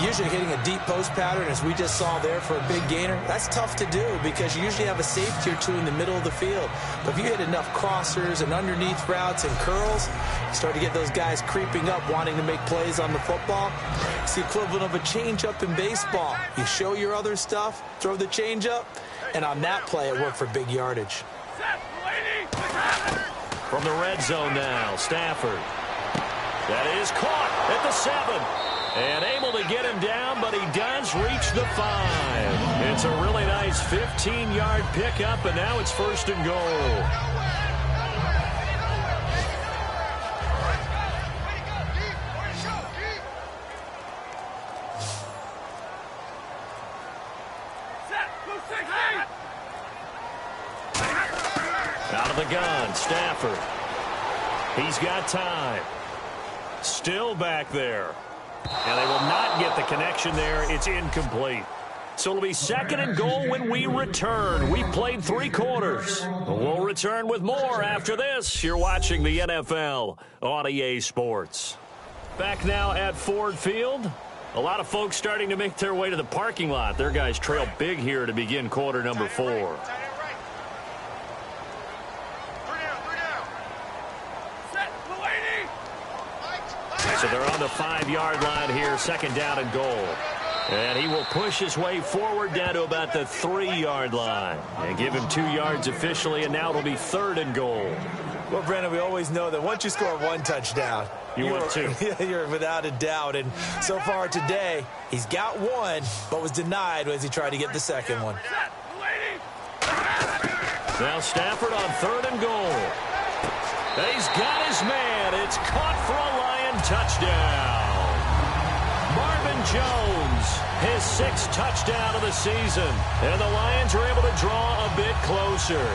D: Usually hitting a deep post pattern, as we just saw there for a big gainer, that's tough to do because you usually have a safety or 2 in the middle of the field. But if you hit enough crossers and underneath routes and curls, you start to get those guys creeping up, wanting to make plays on the football. It's the equivalent of a changeup in baseball. You show your other stuff, throw the changeup, and on that play, it worked for big yardage.
B: From the red zone now, Stafford. That is caught at the 7. And able to get him down, but he does reach the 5. It's a really nice 15-yard pickup, and now it's 1st and goal. Out of the gun, Stafford. He's got time. Still back there. And they will not get the connection there. It's incomplete. So it'll be 2nd and goal when we return. We played 3 quarters. We'll return with more after this. You're watching the NFL on EA Sports. Back now at Ford Field. A lot of folks starting to make their way to the parking lot. Their guys trail big here to begin quarter number 4. So they're on the 5-yard line here, 2nd down and goal. And he will push his way forward down to about the 3-yard line. And give him 2 yards officially, and now it'll be 3rd and goal.
D: Well, Brandon, we always know that once you score 1 touchdown,
B: you're 2.
D: You're without a doubt. And so far today, he's got 1, but was denied as he tried to get the 2nd one.
B: Now Stafford on 3rd and goal. He's got his man. It's caught for a Lion touchdown. Marvin Jones, his 6th touchdown of the season. And the Lions are able to draw a bit closer.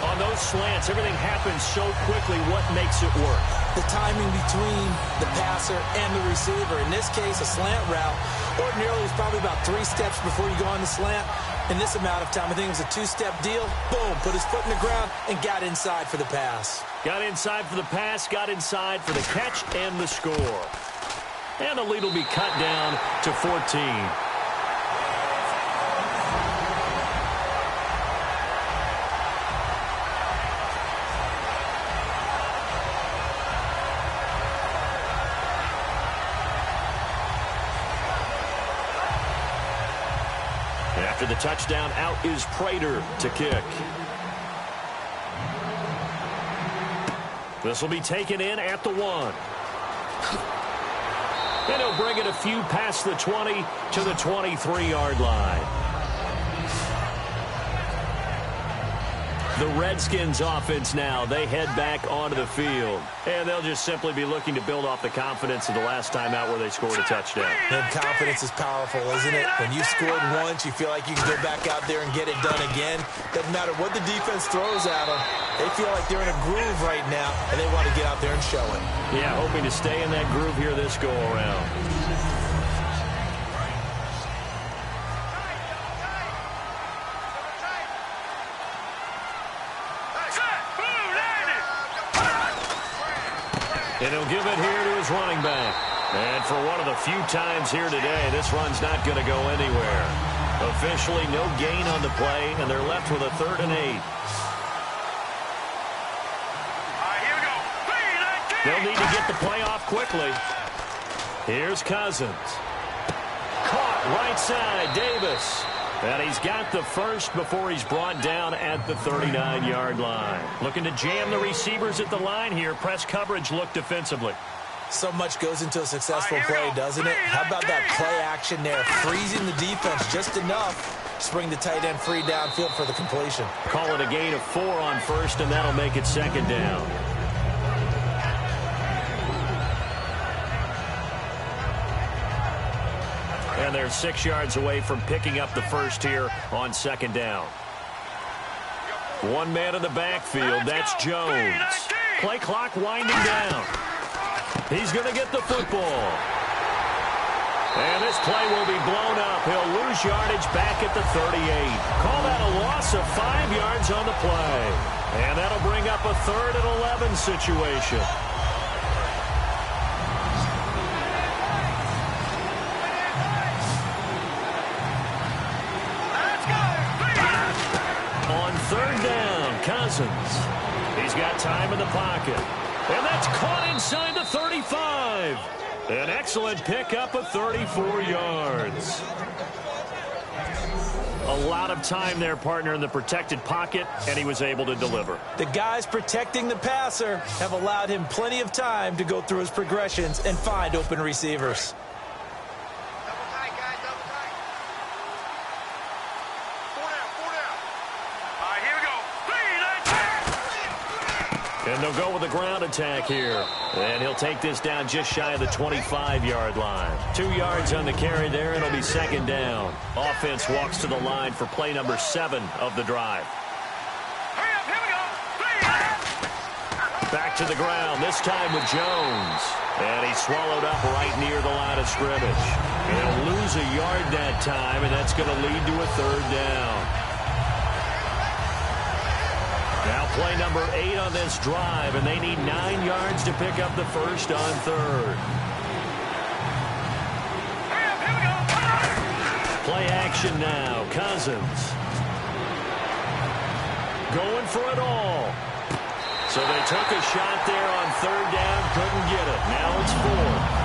B: On those slants, everything happens so quickly. What makes it work?
D: the timing between the passer and the receiver. In this case, a slant route. Ordinarily, it's probably about 3 steps before you go on the slant. In this amount of time, I think it was a 2-step deal. Boom, put his foot in the ground and got inside for the pass.
B: Got inside for the pass, got inside for the catch and the score. And the lead will be cut down to 14. After the touchdown, out is Prater to kick. This will be taken in at the 1. And he'll bring it a few past the 20 to the 23-yard line. The Redskins offense now, they head back onto the field. And they'll just simply be looking to build off the confidence of the last time out where they scored a touchdown.
D: And confidence is powerful, isn't it? When you scored once, you feel like you can go back out there and get it done again. Doesn't matter what the defense throws at them. They feel like they're in a groove right now, and they want to get out there and show it.
B: Yeah, hoping to stay in that groove here this go-around. And he'll give it here to his running back. And for one of the few times here today, this run's not going to go anywhere. Officially, no gain on the play, and they're left with a 3rd and 8. They'll need to get the play off quickly. Here's Cousins. Caught right side, Davis. And he's got the first before he's brought down at the 39-yard line. Looking to jam the receivers at the line here. Press coverage look defensively.
D: So much goes into a successful play, doesn't it? How about that play action there? Freezing the defense just enough to bring the tight end free downfield for the completion.
B: Call it a gain of 4 on first, and that'll make it 2nd down. And they're 6 yards away from picking up the first here on 2nd down. One man in the backfield. That's Jones. Play clock winding down. He's going to get the football. And this play will be blown up. He'll lose yardage back at the 38. Call that a loss of 5 yards on the play. And that'll bring up a 3rd and 11 situation. Cousins. He's got time in the pocket. And that's caught inside the 35. An excellent pickup of 34 yards. A lot of time there, partner, in the protected pocket, and he was able to deliver.
D: The guys protecting the passer have allowed him plenty of time to go through his progressions and find open receivers.
B: And they'll go with a ground attack here. And he'll take this down just shy of the 25-yard line. 2 yards on the carry there, and it'll be 2nd down. Offense walks to the line for play number 7 of the drive. Back to the ground, this time with Jones. And he's swallowed up right near the line of scrimmage. And he'll lose a yard that time, and that's going to lead to a 3rd down. Now play number 8 on this drive, and they need 9 yards to pick up the first on 3rd. Play action now. Cousins. Going for it all. So they took a shot there on 3rd down, couldn't get it. Now it's 4th.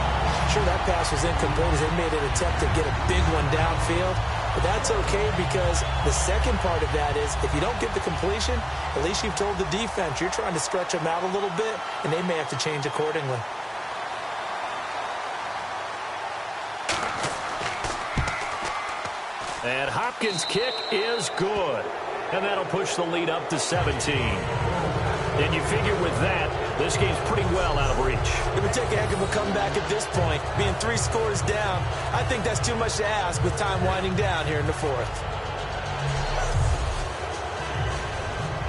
D: Sure, that pass was incomplete as they made an attempt to get a big one downfield. But that's okay because the second part of that is if you don't get the completion, at least you've told the defense you're trying to stretch them out a little bit, and they may have to change accordingly.
B: And Hopkins' kick is good. And that'll push the lead up to 17. And you figure with that, this game's pretty well out of reach.
D: It would take a heck of a comeback at this point. Being 3 scores down, I think that's too much to ask with time winding down here in the 4th.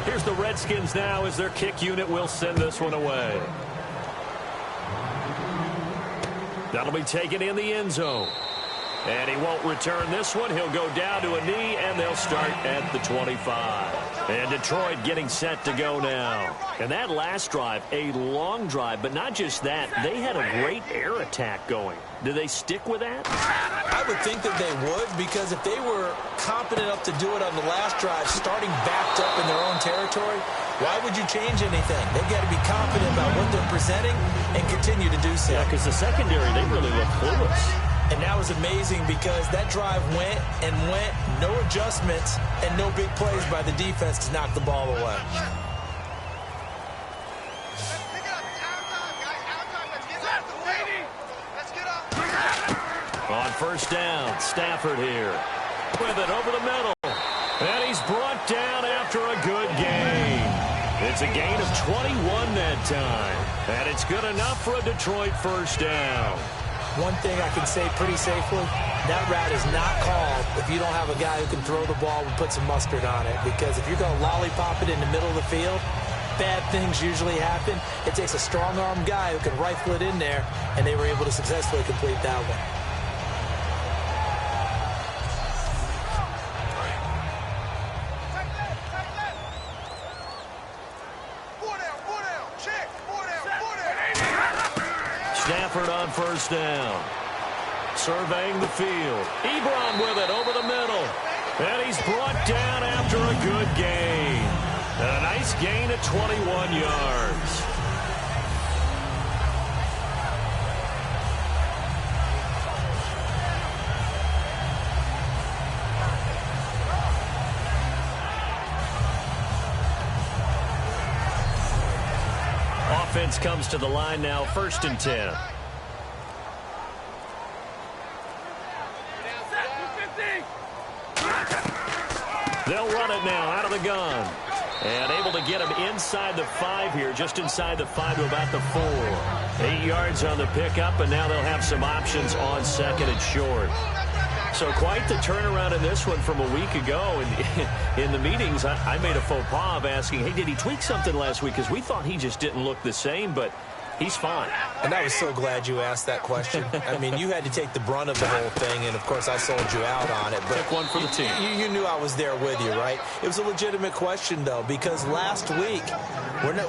B: Here's the Redskins now as their kick unit will send this one away. That'll be taken in the end zone. And he won't return this one. He'll go down to a knee, and they'll start at the 25. And Detroit getting set to go now. And that last drive, a long drive, but not just that. They had a great air attack going. Do they stick with that?
D: I would think that they would, because if they were competent enough to do it on the last drive, starting backed up in their own territory, why would you change anything? They've got to be confident about what they're presenting and continue to do so.
B: Yeah, because the secondary, they really look clueless.
D: And that was amazing because that drive went and went, no adjustments, and no big plays by the defense to knock the ball away.
B: On first down, Stafford here with it over the middle. And he's brought down after a good gain. It's a gain of 21 that time. And it's good enough for a Detroit first down.
D: One thing I can say pretty safely, that route is not called if you don't have a guy who can throw the ball and put some mustard on it. Because if you're going to lollipop it in the middle of the field, bad things usually happen. It takes a strong-armed guy who can rifle it in there, and they were able to successfully complete that one.
B: Stafford on first down. Surveying the field. Ebron with it over the middle. And he's brought down after a good gain. A nice gain of 21 yards. Offense comes to the line now, 1st and 10. They'll run it now out of the gun. And able to get him inside the 5 here, just inside the 5 to about the 4. 8 yards on the pickup, and now they'll have some options on 2nd and short. So quite the turnaround in this one from a week ago. And in the meetings, I made a faux pas of asking, hey, did he tweak something last week? Because we thought he just didn't look the same, but he's fine.
D: And I was so glad you asked that question. I mean, you had to take the brunt of the whole thing, and, of course, I sold you out on it. But
B: took one for the team.
D: You knew I was there with you, right? It was a legitimate question, though, because last week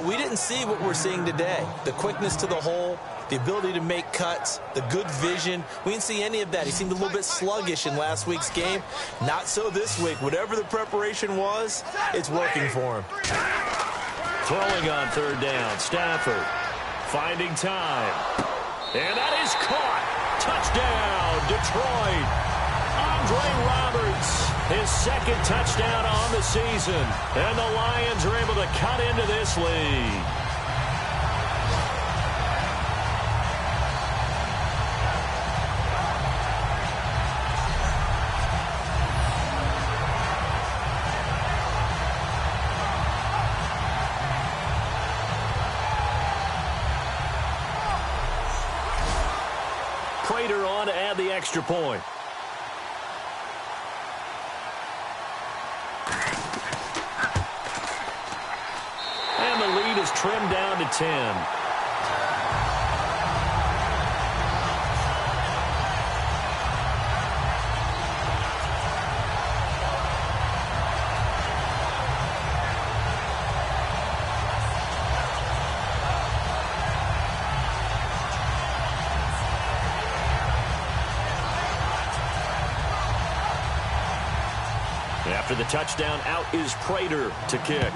D: we didn't see what we're seeing today. The quickness to the hole, the ability to make cuts, the good vision. We didn't see any of that. He seemed a little bit sluggish in last week's game. Not so this week. Whatever the preparation was, it's working for him.
B: Throwing on 3rd down, Stafford finding time. And that is caught. Touchdown, Detroit. Andre Roberts, his 2nd touchdown on the season. And the Lions are able to cut into this lead. Prater on to add the extra point. And the lead is trimmed down to 10. After the touchdown, out is Prater to kick.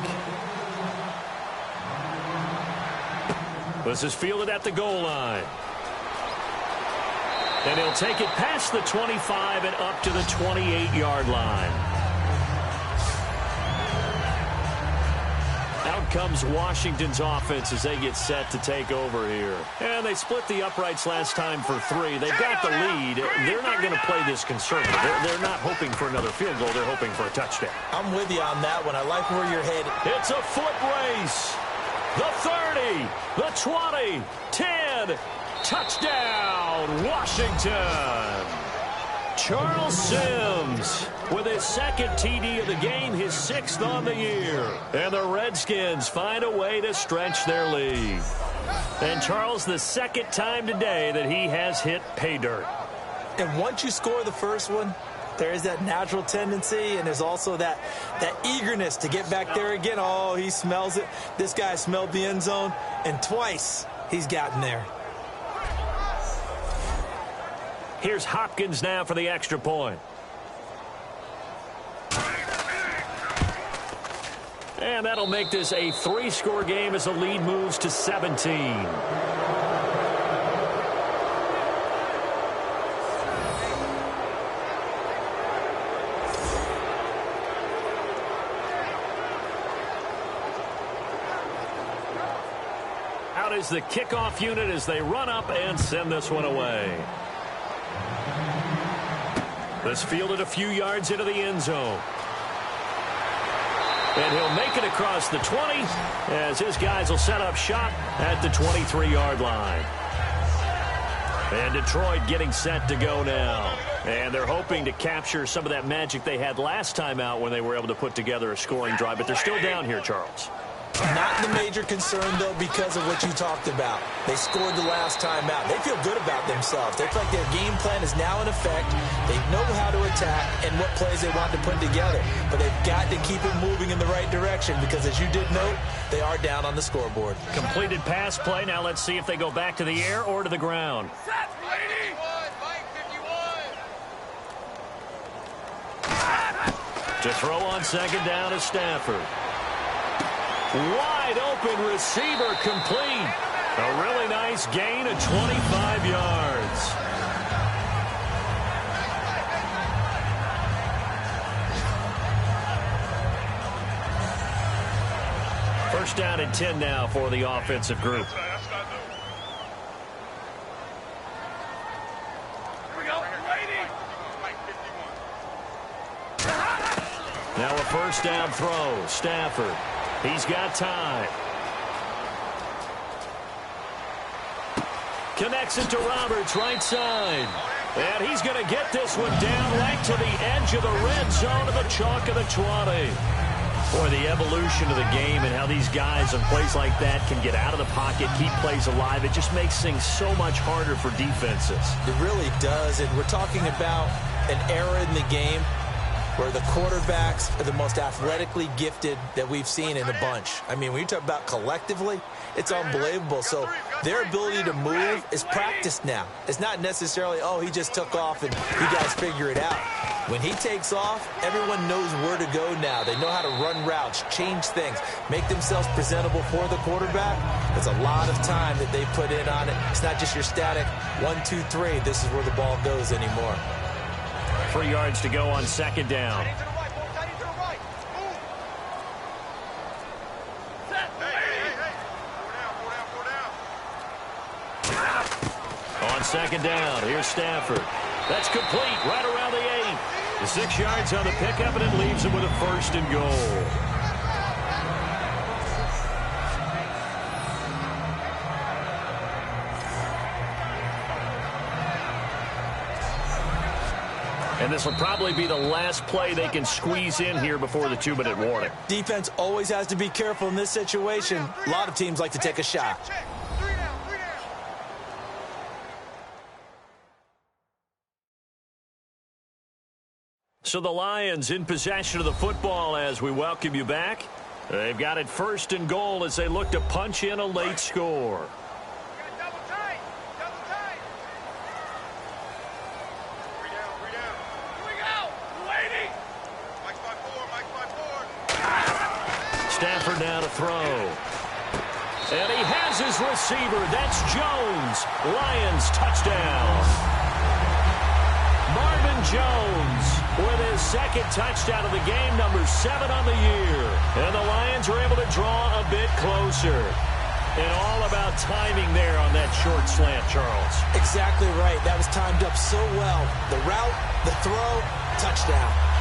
B: This is fielded at the goal line. And he'll take it past the 25 and up to the 28-yard line. Out comes Washington's offense as they get set to take over here. And they split the uprights last time for 3. They've got the lead. They're not going to play this conservative. They're not hoping for another field goal. They're hoping for a touchdown.
D: I'm with you on that one. I like where you're headed.
B: It's a foot race. The 30, the 20, 10. Touchdown, Washington. Charles Sims with his 2nd TD of the game, his 6th on the year. And the Redskins find a way to stretch their lead. And Charles, the second time today that he has hit pay dirt.
D: And once you score the first one, there is that natural tendency, and there's also that eagerness to get back there again. Oh, he smells it. This guy smelled the end zone, and twice he's gotten there.
B: Here's Hopkins now for the extra point. And that'll make this a 3-score game as the lead moves to 17. Out is the kickoff unit as they run up and send this one away. This fielded a few yards into the end zone. And he'll make it across the 20 as his guys will set up shop at the 23-yard line. And Detroit getting set to go now. And they're hoping to capture some of that magic they had last time out when they were able to put together a scoring drive. But they're still down here, Charles.
D: Not the major concern, though, because of what you talked about. They scored the last time out. They feel good about themselves. They feel like their game plan is now in effect. They know how to attack and what plays they want to put together. But they've got to keep it moving in the right direction because, as you did note, they are down on the scoreboard.
B: Completed pass play. Now let's see if they go back to the air or to the ground. To throw on second down is Stafford. Wide open receiver complete. A really nice gain of 25 yards. First down and 10 now for the offensive group. Now a first down throw. Stafford. He's got time. Connects it to Roberts, right side. And he's going to get this one down right to the edge of the red zone of the chalk of the 20. Boy, the evolution of the game and how these guys on plays like that can get out of the pocket, keep plays alive, it just makes things so much harder for defenses.
D: It really does, and we're talking about an era in the game where the quarterbacks are the most athletically gifted that we've seen in a bunch. I mean, when you talk about collectively, it's unbelievable. So their ability to move is practiced now. It's not necessarily, oh, he just took off and you guys figure it out. When he takes off, everyone knows where to go now. They know how to run routes, change things, make themselves presentable for the quarterback. There's a lot of time that they put in on it. It's not just your static 1, 2, 3. This is where the ball goes anymore.
B: 3 yards to go on second down. On second down, here's Stafford. That's complete right around the 8. The 6 yards on the pickup, and it leaves him with a first and goal. And this will probably be the last play they can squeeze in here before the 2-minute warning.
D: Defense always has to be careful in this situation. A lot of teams like to take a shot.
B: So the Lions in possession of the football as we welcome you back. They've got it first and goal as they look to punch in a late score. Stafford now to throw. And he has his receiver. That's Jones. Lions touchdown. Marvin Jones with his second touchdown of the game, number 7 on the year. And the Lions are able to draw a bit closer. And all about timing there on that short slant, Charles.
D: Exactly right. That was timed up so well. The route, the throw, touchdown.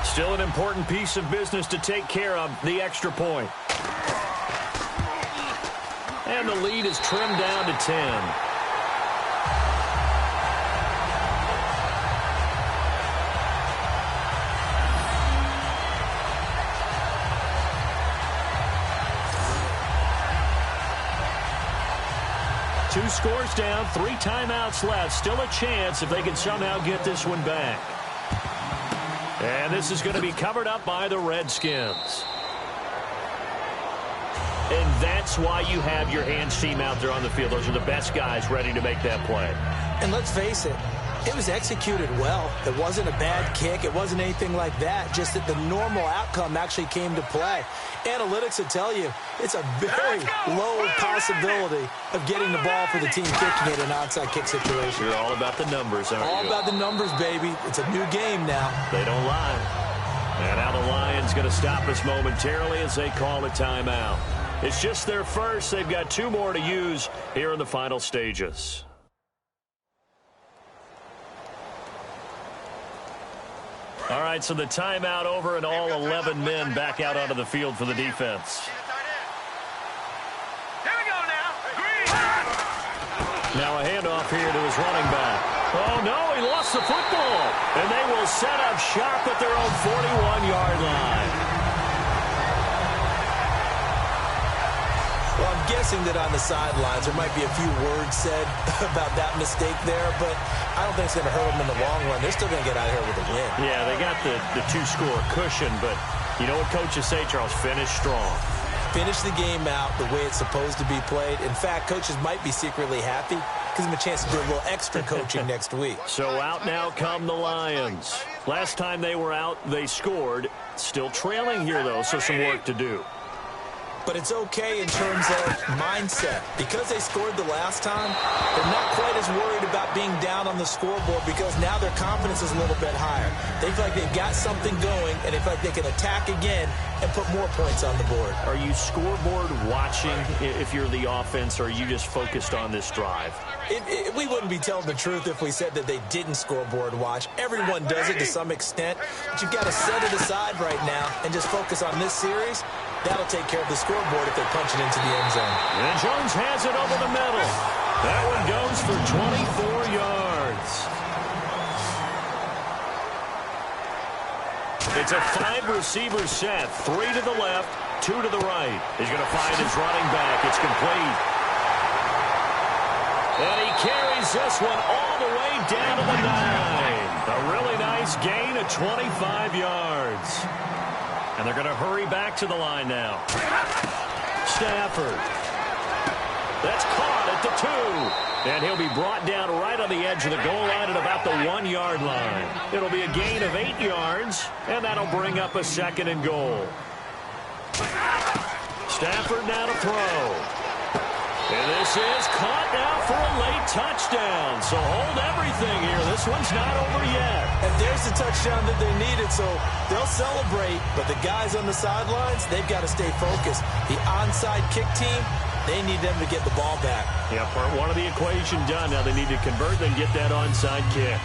B: Still an important piece of business to take care of, the extra point. And the lead is trimmed down to 10. 2 scores down, 3 timeouts left. Still a chance if they can somehow get this one back. And this is going to be covered up by the Redskins. And that's why you have your hands team out there on the field. Those are the best guys ready to make that play.
D: And let's face it, it was executed well. It wasn't a bad kick. It wasn't anything like that. Just that the normal outcome actually came to play. Analytics will tell you it's a very low possibility of getting the ball for the team kicking it in an onside kick situation.
B: You're all about the numbers, aren't you?
D: All about the numbers, baby. It's a new game now.
B: They don't lie. And now the Lions going to stop us momentarily as they call a timeout. It's just their first. They've got 2 more to use here in the final stages. All right, so the timeout over and all 11 men back out onto the field for the defense.
C: Here we go now. Green.
B: Now a handoff here to his running back. Oh, no, he lost the football. And they will set up shop at their own 41-yard line.
D: Well, I'm guessing that on the sidelines there might be a few words said about that mistake there, but I don't think it's going to hurt them in the long run. They're still going to get out here with a win.
B: Yeah, they got the 2-score cushion, but you know what coaches say, Charles? Finish strong.
D: Finish the game out the way it's supposed to be played. In fact, coaches might be secretly happy. Gives them a chance to do a little extra coaching next week.
B: So out now come the Lions. Last time they were out, they scored. Still trailing here, though, so some work to do.
D: But it's okay in terms of mindset. Because they scored the last time, they're not quite as worried about being down on the scoreboard because now their confidence is a little bit higher. They feel like they've got something going, and they feel like they can attack again and put more points on the board.
B: Are you scoreboard watching if you're the offense, or are you just focused on this drive?
D: We wouldn't be telling the truth if we said that they didn't scoreboard watch. Everyone does it to some extent, but you've got to set it aside right now and just focus on this series. That'll take care of the scoreboard if they punch it into the end zone.
B: And Jones has it over the middle. That one goes for 24 yards. It's a 5-receiver set. 3 to the left, 2 to the right. He's going to find his running back. It's complete. And he carries this one all the way down to the 9. A really nice gain of 25 yards. And they're going to hurry back to the line now. Stafford. That's caught at the 2. And he'll be brought down right on the edge of the goal line at about the 1-yard line. It'll be a gain of 8 yards, and that'll bring up a 2nd and goal. Stafford now to throw. And this is caught now for a late touchdown. So hold everything here. This one's not over yet.
D: And there's the touchdown that they needed, so they'll celebrate. But the guys on the sidelines, they've got to stay focused. The onside kick team, they need them to get the ball back.
B: Yeah, part 1 of the equation done. Now they need to convert and get that onside kick.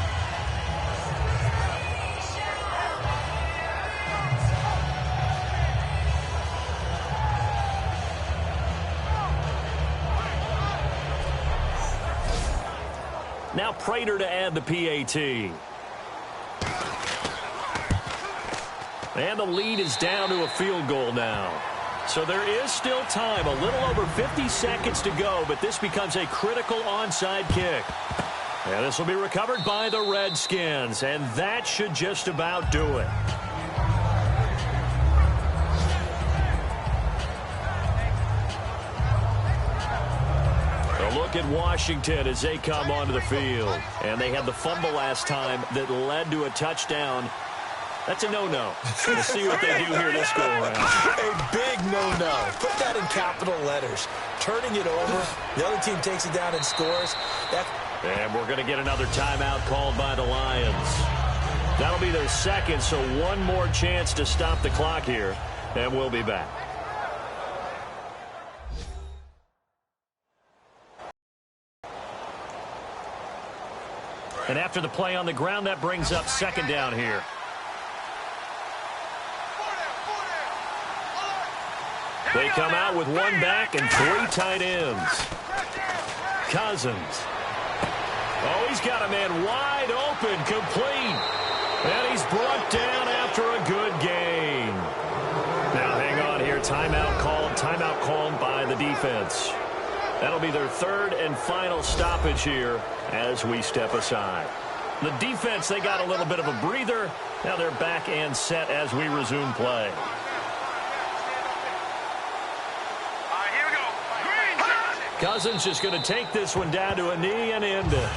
B: Now Prater to add the PAT. And the lead is down to a field goal now. So there is still time, a little over 50 seconds to go, but this becomes a critical onside kick. And this will be recovered by the Redskins, and that should just about do it. A look at Washington as they come onto the field. And they had the fumble last time that led to a touchdown. That's a no-no. We'll see what they do here this go-around.
D: A big no-no. Put that in capital letters. Turning it over, the other team takes it down and scores.
B: And we're going to get another timeout called by the Lions. That'll be their 2nd, so one more chance to stop the clock here. And we'll be back. And after the play on the ground, that brings up 2nd down here. They come out with 1 back and 3 tight ends. Cousins. Oh, he's got a man wide open, complete. And he's brought down after a good gain. Now hang on here. Timeout called by the defense. That'll be their third and final stoppage here as we step aside. The defense, they got a little bit of a breather. Now they're back and set as we resume play.
C: All right, here we go. Green.
B: Cousins just going to take this one down to a knee and end it.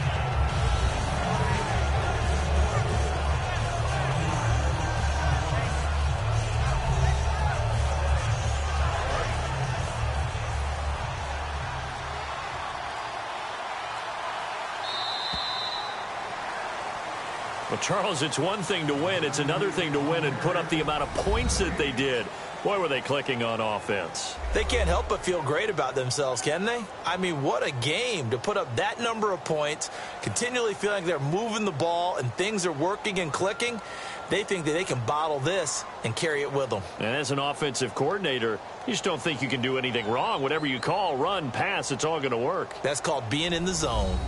B: Well, Charles, it's one thing to win. It's another thing to win and put up the amount of points that they did. Boy, were they clicking on offense.
D: They can't help but feel great about themselves, can they? I mean, what a game to put up that number of points, continually feeling like they're moving the ball and things are working and clicking. They think that they can bottle this and carry it with them.
B: And as an offensive coordinator, you just don't think you can do anything wrong. Whatever you call, run, pass, it's all going to work.
D: That's called being in the zone.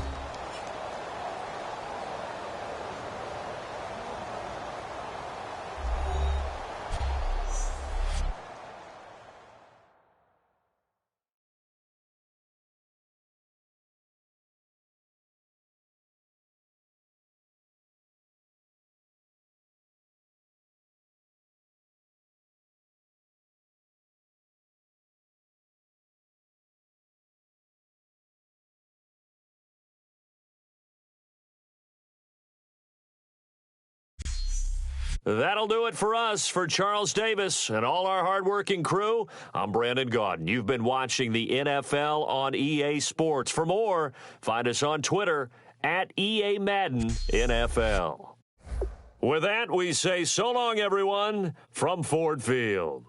B: That'll do it for us. For Charles Davis and all our hardworking crew, I'm Brandon Gaudin. You've been watching the NFL on EA Sports. For more, find us on Twitter at EA Madden NFL. With that, we say so long, everyone, from Ford Field.